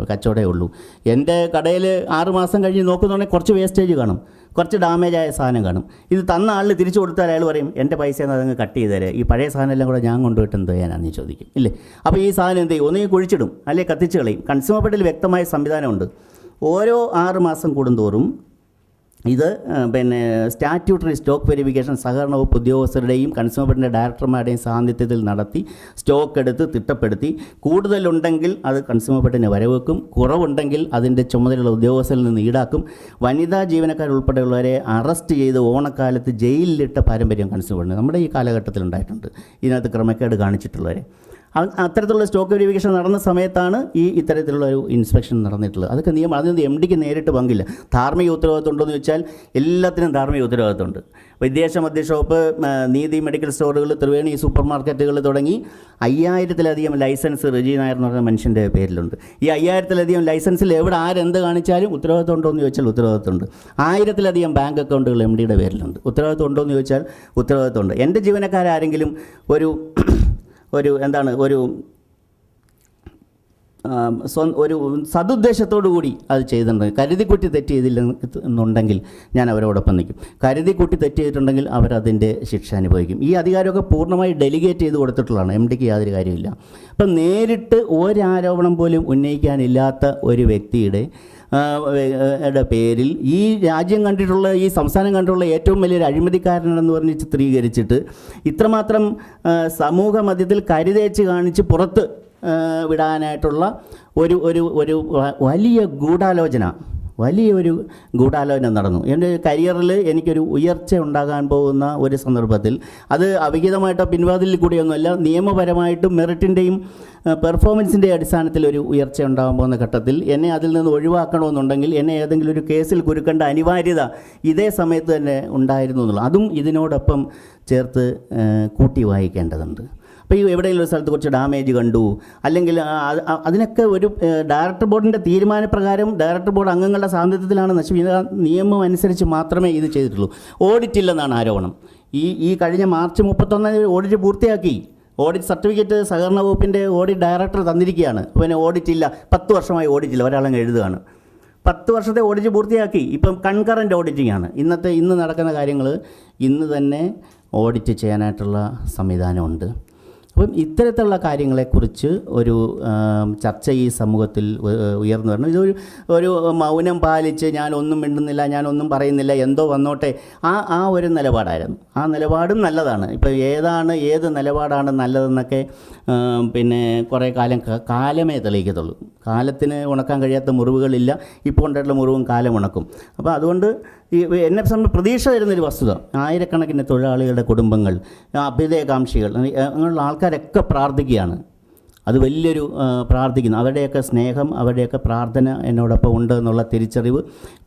കച്ചവടമേ ഉള്ളൂ. എൻ്റെ കടയിൽ 6 മാസം കഴിഞ്ഞ് നോക്കുന്നുണ്ടെങ്കിൽ കുറച്ച് വേസ്റ്റേജ് കാണും, കുറച്ച് ഡാമേജായ സാധനം കാണും. ഇത് തന്ന ആളിന് തിരിച്ചു കൊടുത്താൽ അയാൾ പറയും, എൻ്റെ പൈസ അതങ്ങ് കട്ട് ചെയ്ത് തരാം, ഈ പഴയ സാധനം എല്ലാം കൂടെ ഞാൻ കൊണ്ടുപോയിട്ട് എന്ത് ചെയ്യാനാണെന്ന് ചോദിക്കും, ഇല്ലേ? അപ്പോൾ ഈ സാധനം എന്ത് ചെയ്യും? ഒന്നുകിൽ കുഴിച്ചിടും, അല്ലെങ്കിൽ കത്തിച്ച് കളയും. കൺസ്യൂമർ ഫെഡിൽ വ്യക്തമായ സംവിധാനമുണ്ട്. ഓരോ 6 മാസം കൂടുന്തോറും ഇത് സ്റ്റാറ്റ്യൂട്ടറി സ്റ്റോക്ക് വെരിഫിക്കേഷൻ സഹകരണ വകുപ്പ് ഉദ്യോഗസ്ഥരുടെയും കൺസ്യൂമർ ഫെഡിൻ്റെ ഡയറക്ടർമാരുടെയും സാന്നിധ്യത്തിൽ നടത്തി സ്റ്റോക്ക് എടുത്ത് തിട്ടപ്പെടുത്തി, കൂടുതലുണ്ടെങ്കിൽ അത് കൺസ്യൂമർ ഫെഡിന് വരവെക്കും, കുറവുണ്ടെങ്കിൽ അതിൻ്റെ ചുമതലയുള്ള ഉദ്യോഗസ്ഥരിൽ നിന്ന് ഈടാക്കും. വനിതാ ജീവനക്കാരുൾപ്പെടെയുള്ളവരെ അറസ്റ്റ് ചെയ്ത് ഓണക്കാലത്ത് ജയിലിലിട്ട പാരമ്പര്യം കൺസ്യൂമർ ഫെഡിന് നമ്മുടെ ഈ കാലഘട്ടത്തിൽ ഉണ്ടായിട്ടുണ്ട്. ഇതിനകത്ത് ക്രമക്കേട് കാണിച്ചിട്ടുള്ളവരെ അത്തരത്തിലുള്ള സ്റ്റോക്ക് വെരിഫിക്കേഷൻ നടന്ന സമയത്താണ് ഇത്തരത്തിലുള്ള ഒരു ഇൻസ്പെക്ഷൻ നടന്നിട്ടുള്ളത്. അതൊക്കെ നിയമം. അതിന് MD-ക്ക് നേരിട്ട് പങ്കില്ല. ധാർമ്മിക ഉത്തരവാദിത്വം ഉണ്ടോ എന്ന് ചോദിച്ചാൽ എല്ലാത്തിനും ധാർമ്മിക ഉത്തരവാദിത്വമുണ്ട്. വിദേശ മദ്യഷോപ്പ്, നീതി മെഡിക്കൽ സ്റ്റോറുകൾ, ത്രിവേണി സൂപ്പർ മാർക്കറ്റുകൾ തുടങ്ങി 5000-ലധികം ലൈസൻസ് റെജി നായർ എന്ന് പറയുന്ന മനുഷ്യൻ്റെ പേരിലുണ്ട്. ഈ 5000-ലധികം ലൈസൻസിൽ എവിടെ ആരെന്ത് കാണിച്ചാലും ഉത്തരവാദിത്വം ഉണ്ടോ എന്ന് ചോദിച്ചാൽ ഉത്തരവാദിത്വമുണ്ട്. 1000-ലധികം ബാങ്ക് അക്കൗണ്ടുകൾ MD-യുടെ പേരിലുണ്ട്. ഉത്തരവാദിത്വം ഉണ്ടോ എന്ന് ചോദിച്ചാൽ ഉത്തരവാദിത്വമുണ്ട്. എൻ്റെ ജീവനക്കാരാരെങ്കിലും ഒരു സതുദ്ദേശത്തോടു കൂടി അത് ചെയ്തിട്ടുണ്ടെങ്കിൽ, കരുതിക്കുട്ടി തെറ്റ് ചെയ്തില്ലെന്നുണ്ടെങ്കിൽ ഞാൻ അവരോടൊപ്പം നിൽക്കും. കരുതിക്കുട്ടി തെറ്റ് ചെയ്തിട്ടുണ്ടെങ്കിൽ അവരതിൻ്റെ ശിക്ഷ അനുഭവിക്കും. ഈ അധികാരമൊക്കെ പൂർണ്ണമായി ഡെലിഗേറ്റ് ചെയ്ത് കൊടുത്തിട്ടുള്ളതാണ്. MD-ക്ക് യാതൊരു കാര്യമില്ല. അപ്പം നേരിട്ട് ഒരാരോപണം പോലും ഉന്നയിക്കാനില്ലാത്ത ഒരു വ്യക്തിയുടെ പേരിൽ ഈ രാജ്യം കണ്ടിട്ടുള്ള, ഈ സംസ്ഥാനം കണ്ടിട്ടുള്ള ഏറ്റവും വലിയൊരു അഴിമതിക്കാരനെന്ന് പറഞ്ഞ് ചിത്രീകരിച്ചിട്ട് ഇത്രമാത്രം സമൂഹ മധ്യത്തിൽ കരുതേച്ച് കാണിച്ച് പുറത്ത് വിടാനായിട്ടുള്ള ഒരു ഒരു ഒരു വലിയൊരു ഗൂഢാലോചന നടന്നു. എൻ്റെ കരിയറിൽ എനിക്കൊരു ഉയർച്ച ഉണ്ടാകാൻ പോകുന്ന ഒരു സന്ദർഭത്തിൽ അത് അവിഹിതമായിട്ടോ പിൻവാതിലിൽ കൂടിയൊന്നുമല്ല, നിയമപരമായിട്ടും മെറിറ്റിൻ്റെയും പെർഫോമൻസിൻ്റെ അടിസ്ഥാനത്തിൽ ഒരു ഉയർച്ച ഉണ്ടാകാൻ പോകുന്ന ഘട്ടത്തിൽ എന്നെ അതിൽ നിന്ന് ഒഴിവാക്കണമെന്നുണ്ടെങ്കിൽ എന്നെ ഏതെങ്കിലും ഒരു കേസിൽ കുരുക്കേണ്ട അനിവാര്യത ഇതേ സമയത്ത് തന്നെ ഉണ്ടായിരുന്നു എന്നുള്ളത് അതും ഇതിനോടൊപ്പം ചേർത്ത് കൂട്ടി വായിക്കേണ്ടതുണ്ട്. അപ്പോൾ ഈ എവിടെയെങ്കിലും ഒരു സ്ഥലത്ത് കുറച്ച് ഡാമേജ് കണ്ടു, അല്ലെങ്കിൽ അതിനൊക്കെ ഒരു ഡയറക്ടർ ബോർഡിൻ്റെ തീരുമാനപ്രകാരം ഡയറക്ടർ ബോർഡ് അംഗങ്ങളുടെ സാന്നിധ്യത്തിലാണ് നിയമം അനുസരിച്ച് മാത്രമേ ഇത് ചെയ്തിട്ടുള്ളൂ. ഓഡിറ്റ് ഇല്ലെന്നാണ് ആരോപണം. ഈ കഴിഞ്ഞ മാർച്ച് 31 ഓഡിറ്റ് പൂർത്തിയാക്കി. ഓഡിറ്റ് സർട്ടിഫിക്കറ്റ് സഹകരണ വകുപ്പിൻ്റെ ഓഡിറ്റ് ഡയറക്ടർ തന്നിരിക്കുകയാണ്. അപ്പോൾ പിന്നെ ഓഡിറ്റ് ഇല്ല, 10 വർഷമായി ഓഡിറ്റ് ഇല്ല, ഒരാളങ്ങ് എഴുതുകയാണ്. 10 വർഷത്തെ ഓഡിറ്റ് പൂർത്തിയാക്കി. ഇപ്പം കൺകറൻറ്റ് ഓഡിറ്റിംഗ് ആണ്. ഇന്ന് നടക്കുന്ന കാര്യങ്ങൾ ഇന്ന് തന്നെ ഓഡിറ്റ് ചെയ്യാനായിട്ടുള്ള സംവിധാനമുണ്ട്. അപ്പം ഇത്തരത്തിലുള്ള കാര്യങ്ങളെക്കുറിച്ച് ഒരു ചർച്ച ഈ സമൂഹത്തിൽ ഉയർന്നു വരണം. ഒരു മൗനം പാലിച്ച് ഞാനൊന്നും മിണ്ടുന്നില്ല, ഞാനൊന്നും പറയുന്നില്ല, എന്തോ വന്നോട്ടെ, ആ ഒരു നിലപാടായിരുന്നു. ആ നിലപാടും നല്ലതാണ്. ഇപ്പോൾ ഏത് നിലപാടാണ് നല്ലതെന്നൊക്കെ പിന്നെ കുറേ കാലമേ തെളിയിക്കത്തുള്ളൂ. കാലത്തിന് ഉണക്കാൻ കഴിയാത്ത മുറിവുകളില്ല. ഇപ്പോൾ ഉണ്ടായിട്ടുള്ള മുറിവും കാലം ഉണക്കും. അപ്പോൾ അതുകൊണ്ട് എന്നെ സംബന്ധിച്ച് പ്രതീക്ഷ തരുന്നൊരു വസ്തുത, ആയിരക്കണക്കിന് തൊഴിലാളികളുടെ കുടുംബങ്ങൾ, അഭ്യുദയകാംക്ഷികൾ, അങ്ങനെയുള്ള ആൾക്കാരൊക്കെ പ്രാർത്ഥിക്കുകയാണ്. അത് വലിയൊരു പ്രാർത്ഥിക്കുന്നു. അവരുടെയൊക്കെ സ്നേഹം, അവരുടെയൊക്കെ പ്രാർത്ഥന എന്നോടൊപ്പം ഉണ്ട് എന്നുള്ള തിരിച്ചറിവ്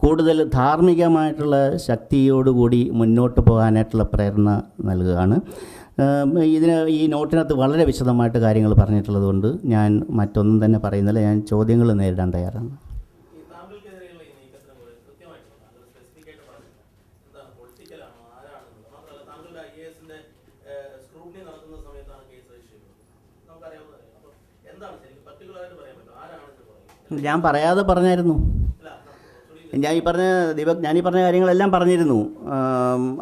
കൂടുതൽ ധാർമ്മികമായിട്ടുള്ള ശക്തിയോടുകൂടി മുന്നോട്ട് പോകാനായിട്ടുള്ള പ്രേരണ നൽകുകയാണ്. ഈ നോട്ടിനകത്ത് വളരെ വിശദമായിട്ട് കാര്യങ്ങൾ പറഞ്ഞിട്ടുള്ളത് കൊണ്ട് ഞാൻ മറ്റൊന്നും തന്നെ പറയുന്നില്ല. ഞാൻ ചോദ്യങ്ങൾ നേരിടാൻ തയ്യാറാണ്. ഞാൻ പറയാതെ പറഞ്ഞായിരുന്നു. ഞാൻ ഈ പറഞ്ഞ കാര്യങ്ങളെല്ലാം പറഞ്ഞിരുന്നു.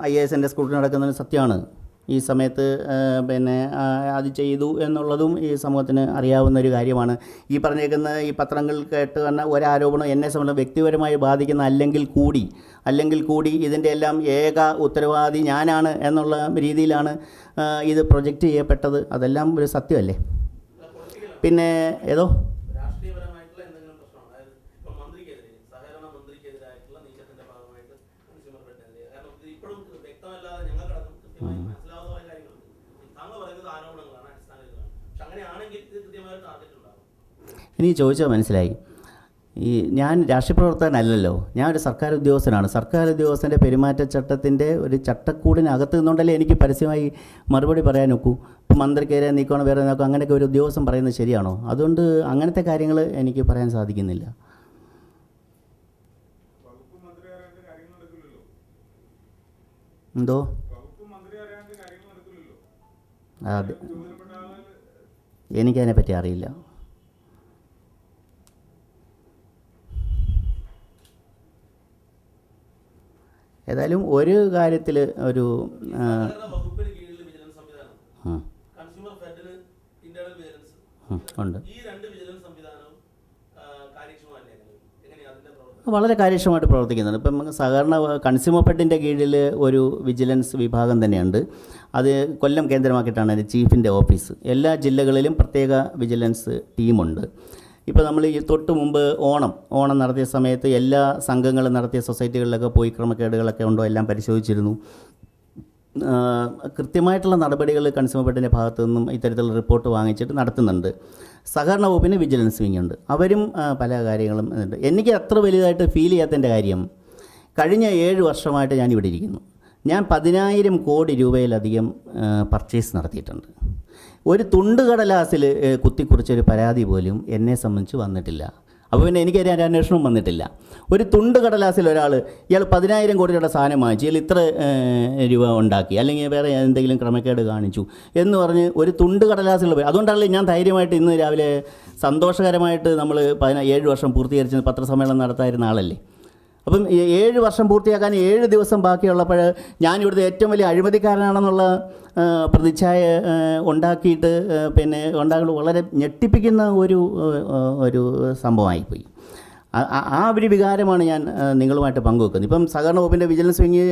IAS സ്കൂട്ടർ നടക്കുന്നത് സത്യമാണ്. ഈ സമയത്ത് പിന്നെ അത് ചെയ്തു എന്നുള്ളതും ഈ സമൂഹത്തിന് അറിയാവുന്നൊരു കാര്യമാണ്. ഈ പറഞ്ഞേക്കുന്ന ഈ പത്രങ്ങൾ കേട്ട് വന്ന ഒരാരോപണം എന്നെ സംബന്ധിച്ച് വ്യക്തിപരമായി ബാധിക്കുന്ന അല്ലെങ്കിൽ കൂടി ഇതിൻ്റെ എല്ലാം ഏക ഉത്തരവാദി ഞാനാണ് എന്നുള്ള രീതിയിലാണ് ഇത് പ്രൊജക്റ്റ് ചെയ്യപ്പെട്ടത്. അതെല്ലാം ഒരു സത്യമല്ലേ? പിന്നെ ഏതോ എനിക്ക് ചോദിച്ചാൽ മനസ്സിലായി. ഞാൻ രാഷ്ട്രീയ പ്രവർത്തകനല്ലല്ലോ, ഞാൻ ഒരു സർക്കാർ ഉദ്യോഗസ്ഥനാണ്. സർക്കാർ ഉദ്യോഗസ്ഥൻ്റെ പെരുമാറ്റച്ചട്ടത്തിൻ്റെ ഒരു ചട്ടക്കൂടിനകത്ത് നിന്നുകൊണ്ടല്ലേ എനിക്ക് പരസ്യമായി മറുപടി പറയാൻ ഒക്കൂ. ഇപ്പോൾ മന്ത്രിക്കെതിരെ നീക്കണോ വേറെ നോക്കോ അങ്ങനെയൊക്കെ ഒരു ഉദ്യോഗസ്ഥൻ പറയുന്നത് ശരിയാണോ? അതുകൊണ്ട് അങ്ങനത്തെ കാര്യങ്ങൾ എനിക്ക് പറയാൻ സാധിക്കുന്നില്ല. എന്തോ അതെ, എനിക്കതിനെപ്പറ്റി അറിയില്ല. ഏതായാലും ഒരു കാര്യത്തിൽ ഒരു ഉണ്ട്, വളരെ കാര്യക്ഷമമായിട്ട് പ്രവർത്തിക്കുന്നുണ്ട്. ഇപ്പം സഹകരണ കൺസ്യൂമർ ഫെഡിൻ്റെ കീഴിൽ ഒരു വിജിലൻസ് വിഭാഗം തന്നെയുണ്ട്. അത് കൊല്ലം കേന്ദ്രമാക്കിയിട്ടാണ് അതിൻ്റെ ചീഫിൻ്റെ ഓഫീസ്. എല്ലാ ജില്ലകളിലും പ്രത്യേക വിജിലൻസ് ടീമുണ്ട്. ഇപ്പോൾ നമ്മൾ ഈ തൊട്ട് മുമ്പ് ഓണം നടത്തിയ സമയത്ത് എല്ലാ സംഘങ്ങളും നടത്തിയ സൊസൈറ്റികളിലൊക്കെ പോയി ക്രമക്കേടുകളൊക്കെ ഉണ്ടോ എല്ലാം പരിശോധിച്ചിരുന്നു. കൃത്യമായിട്ടുള്ള നടപടികൾ കൺസ്യൂമർ ഫെഡിൻ്റെ ഭാഗത്തു നിന്നും ഇത്തരത്തിലുള്ള റിപ്പോർട്ട് വാങ്ങിച്ചിട്ട് നടത്തുന്നുണ്ട്. സഹകരണ വകുപ്പിന് വിജിലൻസ് വിങ് ഉണ്ട്. അവരും പല കാര്യങ്ങളും ഉണ്ട്. എനിക്ക് അത്ര വലുതായിട്ട് ഫീൽ ചെയ്യാത്തതിൻ്റെ കാര്യം, കഴിഞ്ഞ 7 വർഷമായിട്ട് ഞാനിവിടെ ഇരിക്കുന്നു. ഞാൻ 10,000 കോടി രൂപയിലധികം പർച്ചേസ് നടത്തിയിട്ടുണ്ട്. ഒരു തുണ്ട് കടലാസിൽ കുത്തിക്കുറിച്ചൊരു പരാതി പോലും എന്നെ സംബന്ധിച്ച് വന്നിട്ടില്ല. അപ്പോൾ പിന്നെ എനിക്കൊരു അന്വേഷണവും വന്നിട്ടില്ല. ഒരു തുണ്ട് കടലാസിൽ ഇയാൾ 10,000 കോടി രൂപയുടെ സാധനം വാങ്ങിച്ചു, ഇയാൾ ഇത്ര രൂപ ഉണ്ടാക്കി, അല്ലെങ്കിൽ വേറെ എന്തെങ്കിലും ക്രമക്കേട് കാണിച്ചു എന്ന് പറഞ്ഞ് ഒരു തുണ്ട് കടലാസിൽ അതുകൊണ്ടാണല്ലോ ഞാൻ ധൈര്യമായിട്ട് ഇന്ന് രാവിലെ സന്തോഷകരമായിട്ട് നമ്മൾ 7 വർഷം പൂർത്തീകരിച്ച് പത്രസമ്മേളനം നടത്തായിരുന്ന ആളല്ലേ. അപ്പം 7 വർഷം പൂർത്തിയാക്കാൻ 7 ദിവസം ബാക്കിയുള്ളപ്പോൾ ഞാനിവിടുത്തെ ഏറ്റവും വലിയ അഴിമതിക്കാരനാണെന്നുള്ള പ്രതിച്ഛായ ഉണ്ടാക്കിയിട്ട് ഉണ്ടാകുന്നത് വളരെ ഞെട്ടിപ്പിക്കുന്ന ഒരു സംഭവമായിപ്പോയി. ആ ഒരു വികാരമാണ് ഞാൻ നിങ്ങളുമായിട്ട് പങ്കുവെക്കുന്നത്. ഇപ്പം സഹകരണ വകുപ്പിൻ്റെ വിജിലൻസ് വിങ്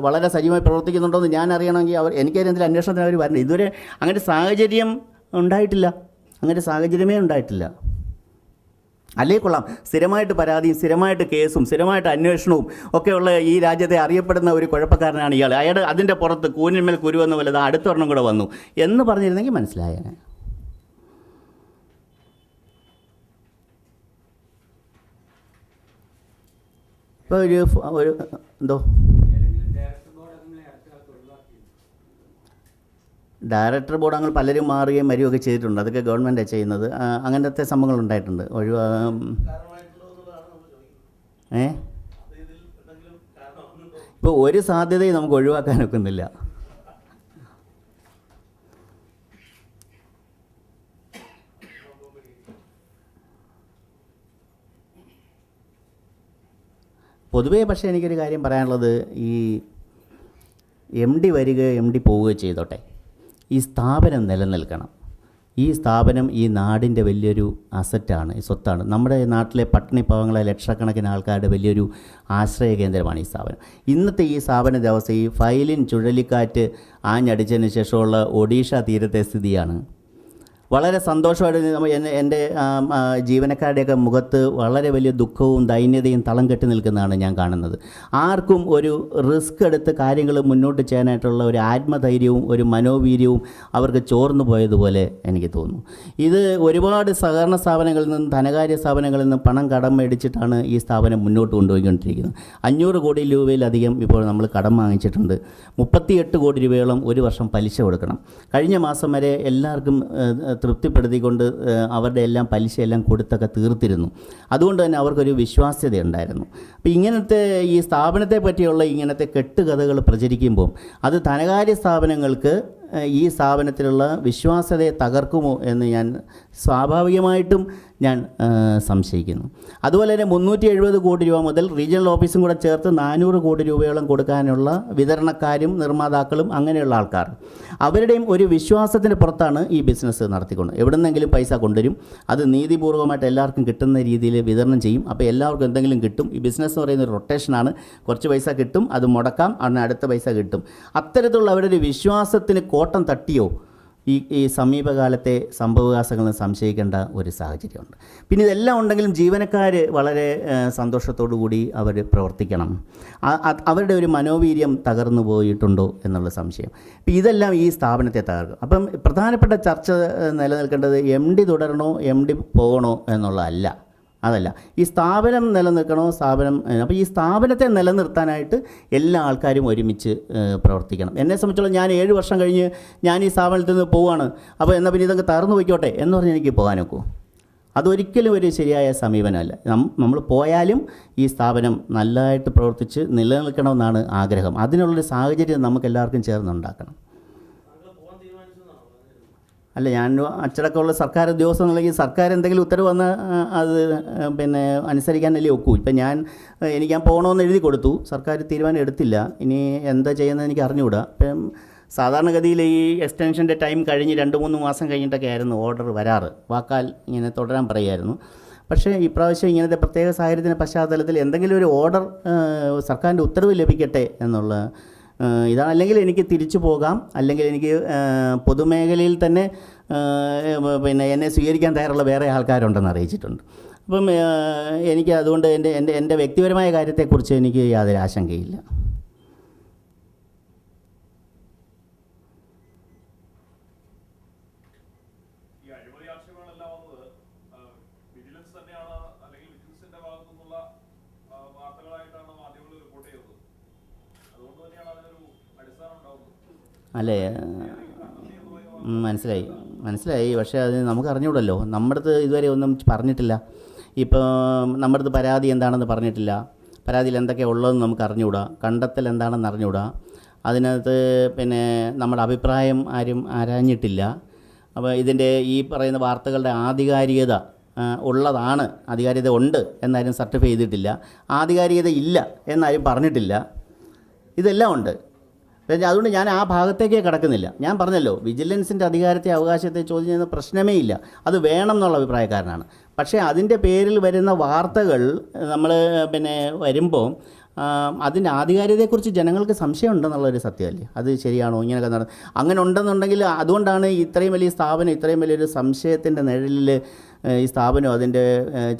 വളരെ സജീവമായി പ്രവർത്തിക്കുന്നുണ്ടോ എന്ന് ഞാൻ അറിയണമെങ്കിൽ എനിക്കതിന് എന്തെങ്കിലും അന്വേഷണത്തിന് അവർ വരണം. ഇതുവരെ അങ്ങനെ സാഹചര്യം ഉണ്ടായിട്ടില്ല. അങ്ങനെ സാഹചര്യമേ ഉണ്ടായിട്ടില്ല. അല്ലേ കൊള്ളാം, സ്ഥിരമായിട്ട് പരാതിയും സ്ഥിരമായിട്ട് കേസും സ്ഥിരമായിട്ട് അന്വേഷണവും ഒക്കെയുള്ള ഈ രാജ്യത്തെ അറിയപ്പെടുന്ന ഒരു കുഴപ്പക്കാരനാണ് ഇയാൾ. അയാൾ അതിൻ്റെ പുറത്ത് കൂനിന്മേൽ കുരുവെന്ന പോലെ അടുത്തൊരെണ്ണം കൂടെ വന്നു എന്ന് പറഞ്ഞിരുന്നെങ്കിൽ മനസ്സിലായേനെ. ഇപ്പോൾ ഒരു എന്തോ ഡയറക്ടർ ബോർഡ് അങ്ങനെ പലരും മാറുകയും വരികയൊക്കെ ചെയ്തിട്ടുണ്ട്. അതൊക്കെ ഗവൺമെൻറ്റാണ് ചെയ്യുന്നത്. അങ്ങനത്തെ സംഭവങ്ങൾ ഉണ്ടായിട്ടുണ്ട്. ഇപ്പോൾ ഒരു സാധ്യതയും നമുക്ക് ഒഴിവാക്കാൻ ഒക്കുന്നില്ല. പൊതുവേ പക്ഷേ എനിക്കൊരു കാര്യം പറയാനുള്ളത്, ഈ എം ഡി വരിക എം ഡി പോവുകയോ ചെയ്തോട്ടെ, ഈ സ്ഥാപനം നിലനിൽക്കണം. ഈ സ്ഥാപനം ഈ നാടിൻ്റെ വലിയൊരു അസറ്റാണ്, സ്വത്താണ്. നമ്മുടെ നാട്ടിലെ പട്ടിണി പാവങ്ങളെ ലക്ഷക്കണക്കിന് ആൾക്കാരുടെ വലിയൊരു ആശ്രയ കേന്ദ്രമാണ് ഈ സ്ഥാപനം. ഇന്നത്തെ ഈ സ്ഥാപന ദിവസം ഈ ഫൈലിൻ ചുഴലിക്കാറ്റ് ആഞ്ഞടിച്ചതിന് ശേഷമുള്ള ഒഡീഷ തീരത്തെ സ്ഥിതിയാണ്. വളരെ സന്തോഷമായിട്ട് എൻ്റെ ജീവനക്കാരുടെയൊക്കെ മുഖത്ത് വളരെ വലിയ ദുഃഖവും ദൈന്യതയും തളം കെട്ടി നിൽക്കുന്നതാണ് ഞാൻ കാണുന്നത്. ആർക്കും ഒരു റിസ്ക് എടുത്ത് കാര്യങ്ങൾ മുന്നോട്ട് ചെയ്യാനായിട്ടുള്ള ഒരു ആത്മധൈര്യവും ഒരു മനോവീര്യവും അവർക്ക് ചോർന്നു പോയതുപോലെ എനിക്ക് തോന്നുന്നു. ഇത് ഒരുപാട് സഹകരണ സ്ഥാപനങ്ങളിൽ നിന്നും ധനകാര്യ സ്ഥാപനങ്ങളിൽ നിന്നും പണം കടം മേടിച്ചിട്ടാണ് ഈ സ്ഥാപനം മുന്നോട്ട് കൊണ്ടുപോയിക്കൊണ്ടിരിക്കുന്നത്. 500 കോടി രൂപയിലധികം ഇപ്പോൾ നമ്മൾ കടം വാങ്ങിച്ചിട്ടുണ്ട്. 38 കോടി രൂപയോളം ഒരു വർഷം പലിശ കൊടുക്കണം. കഴിഞ്ഞ മാസം വരെ എല്ലാവർക്കും തൃപ്തിപ്പെടുത്തിക്കൊണ്ട് അവരുടെ എല്ലാം പലിശയെല്ലാം കൊടുത്തൊക്കെ തീർത്തിരുന്നു. അതുകൊണ്ട് തന്നെ അവർക്കൊരു വിശ്വാസ്യത ഉണ്ടായിരുന്നു. അപ്പോൾ ഇങ്ങനത്തെ ഈ സ്ഥാപനത്തെ പറ്റിയുള്ള ഇങ്ങനത്തെ കെട്ടുകഥകൾ പ്രചരിക്കുമ്പോൾ അത് ധനകാര്യ സ്ഥാപനങ്ങൾക്ക് ഈ സ്ഥാപനത്തിലുള്ള വിശ്വാസ്യതയെ തകർക്കുമോ എന്ന് ഞാൻ സ്വാഭാവികമായിട്ടും ഞാൻ സംശയിക്കുന്നു. അതുപോലെ തന്നെ 370 കോടി രൂപ മുതൽ റീജിയണൽ ഓഫീസും കൂടെ ചേർത്ത് 400 കോടി രൂപയോളം കൊടുക്കാനുള്ള വിതരണക്കാരും നിർമ്മാതാക്കളും അങ്ങനെയുള്ള ആൾക്കാർ അവരുടെയും ഒരു വിശ്വാസത്തിന് പുറത്താണ് ഈ ബിസിനസ് നടത്തിക്കൊണ്ട് എവിടെന്നെങ്കിലും പൈസ കൊണ്ടുവരും. അത് നീതിപൂർവ്വമായിട്ട് എല്ലാവർക്കും കിട്ടുന്ന രീതിയിൽ വിതരണം ചെയ്യും. അപ്പോൾ എല്ലാവർക്കും എന്തെങ്കിലും കിട്ടും. ഈ ബിസിനസ് എന്ന് പറയുന്ന ഒരു റൊട്ടേഷനാണ്. കുറച്ച് പൈസ കിട്ടും, അത് മുടക്കാം, അതിന് അടുത്ത പൈസ കിട്ടും. അത്തരത്തിലുള്ള അവരുടെ ഒരു വിശ്വാസത്തിന് കോട്ടം തട്ടിയോ ഈ സമീപകാലത്തെ സംഭവവികാസങ്ങളിൽ സംശയിക്കേണ്ട ഒരു സാഹചര്യമുണ്ട്. പിന്നെ ഇതെല്ലാം ഉണ്ടെങ്കിലും ജീവനക്കാർ വളരെ സന്തോഷത്തോടു കൂടി അവർ പ്രവർത്തിക്കണം. അവരുടെ ഒരു മനോവീര്യം തകർന്നു പോയിട്ടുണ്ടോ എന്നുള്ള സംശയം. അപ്പം ഇതെല്ലാം ഈ സ്ഥാപനത്തെ തകർക്കും. അപ്പം പ്രധാനപ്പെട്ട ചർച്ച നിലനിൽക്കേണ്ടത് എം ഡി തുടരണോ എം ഡി പോകണോ എന്നുള്ളതല്ല. അതല്ല, ഈ സ്ഥാപനം നിലനിൽക്കണോ, അപ്പോൾ ഈ സ്ഥാപനത്തെ നിലനിർത്താനായിട്ട് എല്ലാ ആൾക്കാരും ഒരുമിച്ച് പ്രവർത്തിക്കണം. എന്നെ സംബന്ധിച്ചോളം ഞാൻ 7 വർഷം കഴിഞ്ഞ് ഞാൻ ഈ സ്ഥാപനത്തിൽ നിന്ന് പോവുകയാണ്, അപ്പോൾ എന്നാൽ പിന്നെ ഇതൊക്കെ തകർന്നു പോയിക്കോട്ടെ എന്ന് പറഞ്ഞ് എനിക്ക് പോകാനൊക്കൂ? അതൊരിക്കലും ഒരു ശരിയായ സമീപനമല്ല. നമ്മൾ പോയാലും ഈ സ്ഥാപനം നല്ലതായിട്ട് പ്രവർത്തിച്ച് നിലനിൽക്കണമെന്നാണ് ആഗ്രഹം. അതിനുള്ളൊരു സാഹചര്യം നമുക്ക് എല്ലാവർക്കും ചേർന്നുണ്ടാക്കണം. അല്ല, ഞാൻ അച്ചടക്കമുള്ള സർക്കാർ ഉദ്യോഗസ്ഥ എന്നുണ്ടെങ്കിൽ സർക്കാർ എന്തെങ്കിലും ഉത്തരവ് വന്നാൽ അത് പിന്നെ അനുസരിക്കാനല്ലേ ഒക്കൂ. ഇപ്പം എനിക്ക് ഞാൻ പോകണമെന്ന് എഴുതി കൊടുത്തു, സർക്കാർ തീരുമാനം എടുത്തില്ല. ഇനി എന്താ ചെയ്യുന്നത് എനിക്ക് അറിഞ്ഞുകൂടാ. ഇപ്പം സാധാരണഗതിയിൽ ഈ എക്സ്റ്റൻഷൻ്റെ ടൈം കഴിഞ്ഞ് 2-3 മാസം കഴിഞ്ഞിട്ടൊക്കെ ആയിരുന്നു ഓർഡർ വരാറ്. വാക്കാൽ ഇങ്ങനെ തുടരാൻ പറയുമായിരുന്നു. പക്ഷേ ഇപ്രാവശ്യം ഇങ്ങനത്തെ പ്രത്യേക സാഹചര്യത്തിൻ്റെ പശ്ചാത്തലത്തിൽ എന്തെങ്കിലും ഒരു ഓർഡർ സർക്കാരിൻ്റെ ഉത്തരവ് ലഭിക്കട്ടെ എന്നുള്ള ഇതാണ്. അല്ലെങ്കിൽ എനിക്ക് തിരിച്ചു പോകാം, അല്ലെങ്കിൽ എനിക്ക് പൊതുമേഖലയിൽ തന്നെ പിന്നെ എന്നെ സ്വീകരിക്കാൻ തയ്യാറുള്ള വേറെ ആൾക്കാരുണ്ടെന്ന് അറിയിച്ചിട്ടുണ്ട്. അപ്പം എനിക്ക് അതുകൊണ്ട് എൻ്റെ വ്യക്തിപരമായ കാര്യത്തെക്കുറിച്ച് എനിക്ക് യാതൊരു ആശങ്കയില്ല. അല്ലേ, മനസ്സിലായി. പക്ഷേ അത് നമുക്ക് അറിഞ്ഞൂടല്ലോ. നമ്മുടെ അടുത്ത് ഇതുവരെ ഒന്നും പറഞ്ഞിട്ടില്ല. ഇപ്പോൾ നമ്മുടെ അടുത്ത് പരാതി എന്താണെന്ന് പറഞ്ഞിട്ടില്ല. പരാതിയിൽ എന്തൊക്കെയാണ് ഉള്ളതെന്ന് നമുക്ക് അറിഞ്ഞുകൂടാ. കണ്ടെത്തൽ എന്താണെന്ന് അറിഞ്ഞുകൂടാ. അതിനകത്ത് പിന്നെ നമ്മുടെ അഭിപ്രായം ആരും ആരാഞ്ഞിട്ടില്ല. അപ്പോൾ ഇതിൻ്റെ ഈ പറയുന്ന വാർത്തകളുടെ ആധികാരികത ഉള്ളതാണ്, ആധികാരികത ഉണ്ട് എന്നാരും സർട്ടിഫൈ ചെയ്തിട്ടില്ല. ആധികാരികത ഇല്ല എന്നാരും പറഞ്ഞിട്ടില്ല. ഇതെല്ലാം ഉണ്ട്. അതുകൊണ്ട് ഞാൻ ആ ഭാഗത്തേക്കേ കിടക്കുന്നില്ല. ഞാൻ പറഞ്ഞല്ലോ, വിജിലൻസിൻ്റെ അധികാരത്തെ അവകാശത്തെ ചോദ്യം ചെയ്യുന്ന പ്രശ്നമേ ഇല്ല. അത് വേണം എന്നുള്ള അഭിപ്രായക്കാരനാണ്. പക്ഷേ അതിൻ്റെ പേരിൽ വരുന്ന വാർത്തകൾ നമ്മൾ പിന്നെ വരുമ്പോൾ അതിൻ്റെ ആധികാരികതയെക്കുറിച്ച് ജനങ്ങൾക്ക് സംശയം ഉണ്ടെന്നുള്ളൊരു സത്യമല്ലേ? അത് ശരിയാണോ ഇങ്ങനെയൊക്കെ അങ്ങനെ ഉണ്ടെന്നുണ്ടെങ്കിൽ അതുകൊണ്ടാണ് ഇത്രയും വലിയ സ്ഥാപനം ഇത്രയും വലിയൊരു സംശയത്തിൻ്റെ നിഴലിൽ ഈ സ്ഥാപനം അതിൻ്റെ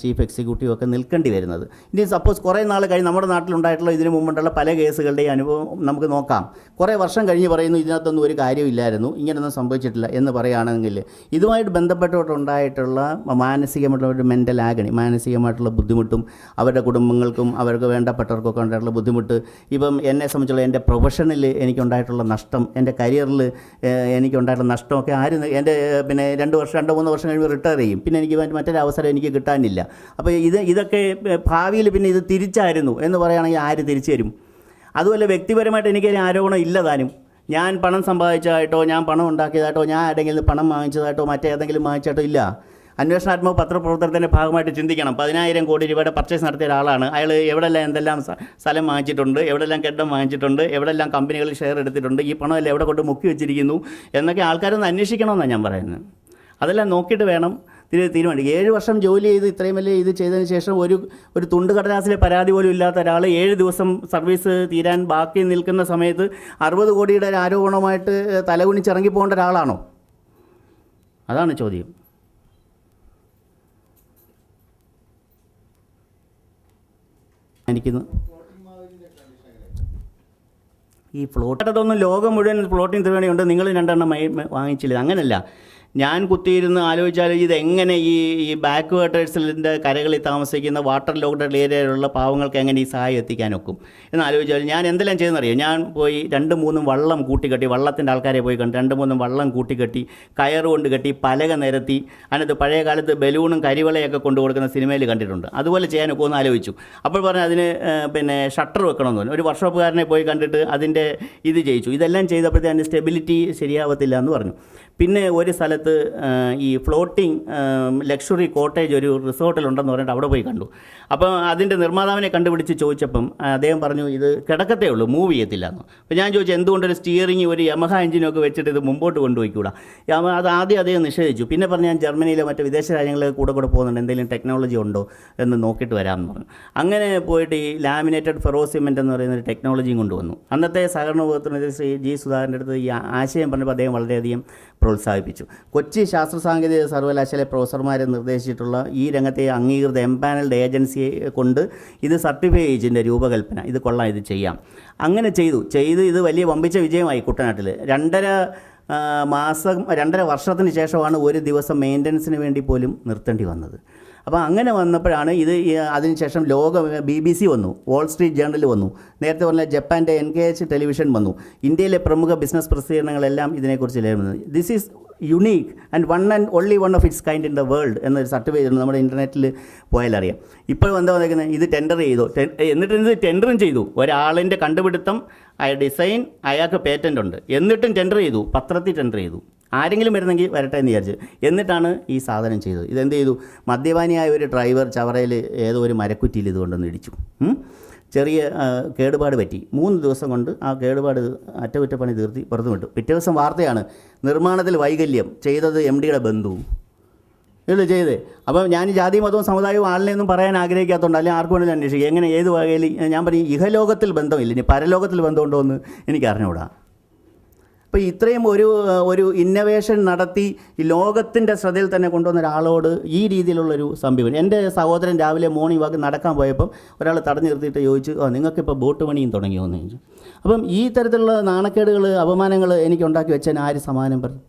ചീഫ് എക്സിക്യൂട്ടീവ് ഒക്കെ നിൽക്കേണ്ടി വരുന്നത്. ഇനി സപ്പോസ് കുറേ നാൾ കഴിഞ്ഞ് നമ്മുടെ നാട്ടിലുണ്ടായിട്ടുള്ള ഇതിനു മുമ്പുള്ള പല കേസുകളുടെയും അനുഭവം നമുക്ക് നോക്കാം. കുറേ വർഷം കഴിഞ്ഞ് പറയുന്നു ഇതിനകത്തൊന്നും ഒരു കാര്യമില്ലായിരുന്നു, ഇങ്ങനെയൊന്നും സംഭവിച്ചിട്ടില്ല എന്ന് പറയുകയാണെങ്കിൽ ഇതുമായിട്ട് ബന്ധപ്പെട്ടുണ്ടായിട്ടുള്ള മാനസികമായിട്ടുള്ള ഒരു മെൻ്റൽ ആഗണി, മാനസികമായിട്ടുള്ള ബുദ്ധിമുട്ടും അവരുടെ കുടുംബങ്ങൾക്കും അവർക്ക് വേണ്ടപ്പെട്ടവർക്കൊക്കെ ഉണ്ടായിട്ടുള്ള ബുദ്ധിമുട്ട്, ഇപ്പം എന്നെ സംബന്ധിച്ചുള്ള എൻ്റെ പ്രൊഫഷനിൽ എനിക്കുണ്ടായിട്ടുള്ള നഷ്ടം, എൻ്റെ കരിയറിൽ എനിക്കുണ്ടായിട്ടുള്ള നഷ്ടമൊക്കെ എൻ്റെ പിന്നെ 2-3 വർഷം കഴിയുമ്പോൾ റിട്ടയർ ചെയ്യും, പിന്നെ എനിക്ക് മറ്റൊരു അവസരം എനിക്ക് കിട്ടാനില്ല. അപ്പോൾ ഇതൊക്കെ ഭാവിയിൽ പിന്നെ ഇത് തിരിച്ചായിരുന്നു എന്ന് പറയുകയാണെങ്കിൽ ആര് തിരിച്ചു തരും? അതുപോലെ വ്യക്തിപരമായിട്ട് എനിക്കൊരു ആരോപണം ഇല്ലതാനും. ഞാൻ പണം സമ്പാദിച്ചതായിട്ടോ ഞാൻ പണം ഉണ്ടാക്കിയതായിട്ടോ ഞാൻ ആരെങ്കിലും പണം വാങ്ങിച്ചതായിട്ടോ മറ്റേതെങ്കിലും വാങ്ങിച്ചായിട്ടോ ഇല്ല. അന്വേഷണാത്മക പത്രപ്രവർത്തനത്തിൻ്റെ ഭാഗമായിട്ട് ചിന്തിക്കണം. 10,000 കോടി രൂപയുടെ പർച്ചേസ് നടത്തിയ ഒരാളാണ് അയാൾ. എവിടെല്ലാം എന്തെല്ലാം സ്ഥലം വാങ്ങിച്ചിട്ടുണ്ട്, എവിടെല്ലാം കെട്ടിടം വാങ്ങിച്ചിട്ടുണ്ട്, എവിടെല്ലാം കമ്പനികളിൽ ഷെയർ എടുത്തിട്ടുണ്ട്, ഈ പണമെല്ലാം എവിടെ കൊണ്ട് മുക്കി വെച്ചിരിക്കുന്നു എന്നൊക്കെ ആൾക്കാരൊന്ന് അന്വേഷിക്കണമെന്നാണ് ഞാൻ പറയുന്നത്. അതെല്ലാം നോക്കിയിട്ട് വേണം തീരുമാനിക്കും. 7 വർഷം ജോലി ചെയ്ത് ഇത്രയും വലിയ ഇത് ചെയ്തതിന് ശേഷം ഒരു തുണ്ട് കടലാസിലെ പരാതി പോലും ഇല്ലാത്ത ഒരാൾ 7 ദിവസം സർവീസ് തീരാൻ ബാക്കി നിൽക്കുന്ന സമയത്ത് 60 കോടിയുടെ ആരോപണമായിട്ട് തലകുനിച്ചിറങ്ങി പോകേണ്ട ഒരാളാണോ? അതാണ് ചോദ്യം. എനിക്കിന്ന് ഈ ഫ്ലോട്ടതൊന്നും ലോകം മുഴുവൻ ഫ്ലോട്ടിംഗ് ത്രിവേണിയുണ്ട്, നിങ്ങൾ 2 എണ്ണം വാങ്ങിച്ചില്ല. അങ്ങനല്ല. ഞാൻ കുത്തിയിരുന്ന് ആലോചിച്ചാൽ ഇതെങ്ങനെ ഈ ബാക്ക് വാട്ടേഴ്സിൻ്റെ കരകളിൽ താമസിക്കുന്ന വാട്ടർ ലോക്ക്ഡ് ഏരിയയിലുള്ള പാവങ്ങൾക്ക് എങ്ങനെ ഈ സഹായം എത്തിക്കാനൊക്കും എന്ന് ആലോചിച്ചാൽ ഞാൻ എന്തെല്ലാം ചെയ്തെന്നറിയാം. ഞാൻ പോയി 2-3 വള്ളം കൂട്ടിക്കെട്ടി, വള്ളത്തിൻ്റെ ആൾക്കാരെ പോയി കണ്ട് 2-3 വള്ളം കൂട്ടിക്കെട്ടി, കയറുകൊണ്ട് കെട്ടി, പലക നിരത്തി, അതിനകത്ത് പഴയ കാലത്ത് ബലൂണും കരിവളയൊക്കെ കൊണ്ടു കൊടുക്കുന്ന സിനിമയിൽ കണ്ടിട്ടുണ്ട്. അതുപോലെ ചെയ്യാനൊക്കെ ഒന്ന് ആലോചിച്ചു. അപ്പോൾ പറഞ്ഞാൽ അതിന് പിന്നെ ഷട്ടർ വെക്കണമെന്ന് പറഞ്ഞു. ഒരു വർക്ക്ഷോപ്പുകാരനെ പോയി കണ്ടിട്ട് അതിൻ്റെ ഇത് ചെയ്യിച്ചു. ഇതെല്ലാം ചെയ്തപ്പോഴത്തെ അതിൻ്റെ സ്റ്റെബിലിറ്റി ശരിയാവത്തില്ല എന്ന് പറഞ്ഞു. പിന്നെ ഒരു സ്ഥലത്ത് ഈ ഫ്ലോട്ടിംഗ് ലക്ഷറി കോട്ടേജ് ഒരു റിസോർട്ടിലുണ്ടെന്ന് പറഞ്ഞിട്ട് അവിടെ പോയി കണ്ടു. അപ്പം അതിൻ്റെ നിർമ്മാതാവിനെ കണ്ടുപിടിച്ച് ചോദിച്ചപ്പം അദ്ദേഹം പറഞ്ഞു ഇത് കിടക്കത്തേ ഉള്ളൂ, മൂവ് ചെയ്യത്തില്ല എന്ന്. അപ്പോൾ ഞാൻ ചോദിച്ചു എന്തുകൊണ്ടൊരു സ്റ്റിയറിംഗ് ഒരു യമഹ എഞ്ചിനൊക്കെ വെച്ചിട്ട് ഇത് മുമ്പോട്ട് കൊണ്ടുപോയിക്കൂടാ? അത് ആദ്യം അദ്ദേഹം നിഷേധിച്ചു. പിന്നെ പറഞ്ഞു ഞാൻ ജർമ്മനിയിലെ മറ്റ് വിദേശ രാജ്യങ്ങളിൽ കൂടെ പോകുന്നുണ്ട്, എന്തെങ്കിലും ടെക്നോളജി ഉണ്ടോ എന്ന് നോക്കിയിട്ട് വരാമെന്ന് പറഞ്ഞു. അങ്ങനെ പോയിട്ട് ഈ ലാമിനേറ്റഡ് ഫെറോസിമെൻ്റ് എന്ന് പറയുന്ന ഒരു ടെക്നോളജിയും കൊണ്ടുവന്നു. അന്നത്തെ സഹകരണ വകുപ്പ് ശ്രീ ജി സുധാകരൻ്റെ അടുത്ത് ഈ ആശയം പറഞ്ഞപ്പോൾ അദ്ദേഹം വളരെയധികം പ്രോത്സാഹിപ്പിച്ചു. കൊച്ചി ശാസ്ത്ര സാങ്കേതിക സർവകലാശാല പ്രൊഫസർമാരെ നിർദ്ദേശിച്ചിട്ടുള്ള ഈ രംഗത്തെ അംഗീകൃത എംപാനൽഡ് ഏജൻസിയെ കൊണ്ട് ഇത് സർട്ടിഫൈ ചെയ്തതിൻ്റെ രൂപകൽപ്പന, ഇത് കൊള്ളാം, ഇത് ചെയ്യാം. അങ്ങനെ ചെയ്തു ഇത് വലിയ വമ്പിച്ച വിജയമായി കുട്ടനാട്ടിൽ. 2.5 വർഷത്തിന് ശേഷമാണ് ഒരു ദിവസം മെയിൻ്റനൻസിന് വേണ്ടി പോലും നിർത്തേണ്ടി വന്നത്. അപ്പോൾ അങ്ങനെ വന്നപ്പോഴാണ് അതിനുശേഷം BBC വന്നു, വാൾ സ്ട്രീറ്റ് ജേർണൽ വന്നു, നേരത്തെ പറഞ്ഞ ജപ്പാൻ്റെ NKH ടെലിവിഷൻ വന്നു, ഇന്ത്യയിലെ പ്രമുഖ ബിസിനസ് പ്രസിദ്ധീകരണങ്ങളെല്ലാം ഇതിനെക്കുറിച്ച് ലേഖനം. This is unique and only one of its kind in the world എന്നൊരു സർട്ടിഫൈ ചെയ്തിട്ടുണ്ട്. നമ്മുടെ ഇൻ്റർനെറ്റിൽ പോയാൽ അറിയാം. ഇപ്പോൾ എന്താ പറയുന്നത്, ഇത് ടെൻഡർ ചെയ്തു, എന്നിട്ട് ഇത് ടെൻഡറും ചെയ്തു. ഒരാളിൻ്റെ കണ്ടുപിടുത്തം, ഡിസൈൻ, അയാൾക്ക് പേറ്റൻ്റ് ഉണ്ട്, എന്നിട്ടും ടെൻഡർ ചെയ്തു, പത്രത്തിൽ ടെൻഡർ ചെയ്തു. ആരെങ്കിലും വരുന്നെങ്കിൽ വരട്ടെ എന്ന് വിചാരിച്ച്. എന്നിട്ടാണ് ഈ സാധനം ചെയ്തത്. ഇതെന്ത് ചെയ്തു? മദ്യപാനിയായ ഒരു ഡ്രൈവർ ചവറയിൽ ഏതോ ഒരു മരക്കുറ്റിയിൽ ഇതുകൊണ്ടൊന്ന് ഇടിച്ചു. ചെറിയ കേടുപാട് പറ്റി. 3 ദിവസം കൊണ്ട് ആ കേടുപാട് അറ്റകുറ്റപ്പണി തീർത്തി പുറത്തു വിട്ടു. പിറ്റേ ദിവസം വാർത്തയാണ്, നിർമ്മാണത്തിൽ വൈകല്യം, ചെയ്തത് MDയുടെ ബന്ധു. ഇത് ചെയ്തേ. അപ്പം ഞാൻ ജാതി മതവും സമുദായവും ആളിനെയൊന്നും പറയാൻ ആഗ്രഹിക്കാത്തതുകൊണ്ട്, അല്ലെങ്കിൽ ആർക്കും വേണമെങ്കിലും അന്വേഷിക്കുക എങ്ങനെ ഏത് വകയിൽ. ഞാൻ പറയും ഇഹലോകത്തിൽ ബന്ധമില്ല, ഇനി പരലോകത്തിൽ ബന്ധമുണ്ടോ എന്ന് എനിക്ക് അറിഞ്ഞുകൂടാ. അപ്പോൾ ഇത്രയും ഒരു ഇന്നൊവേഷൻ നടത്തി ഈ ലോകത്തിൻ്റെ ശ്രദ്ധയിൽ തന്നെ കൊണ്ടുവന്ന ഒരാളോട് ഈ രീതിയിലുള്ളൊരു സമീപനം. എൻ്റെ സഹോദരൻ രാവിലെ മോർണിംഗ് വാക്ക് നടക്കാൻ പോയപ്പം ഒരാൾ തടഞ്ഞു നിർത്തിയിട്ട് ചോദിച്ചു, നിങ്ങൾക്കിപ്പോൾ ബോട്ട് പണിയും തുടങ്ങിയോ എന്ന് ചോദിച്ചു. അപ്പം ഈ തരത്തിലുള്ള നാണക്കേടുകൾ, അപമാനങ്ങൾ എനിക്ക് ഉണ്ടാക്കി വെച്ചാൽ ആര് സമാധാനം പറഞ്ഞു?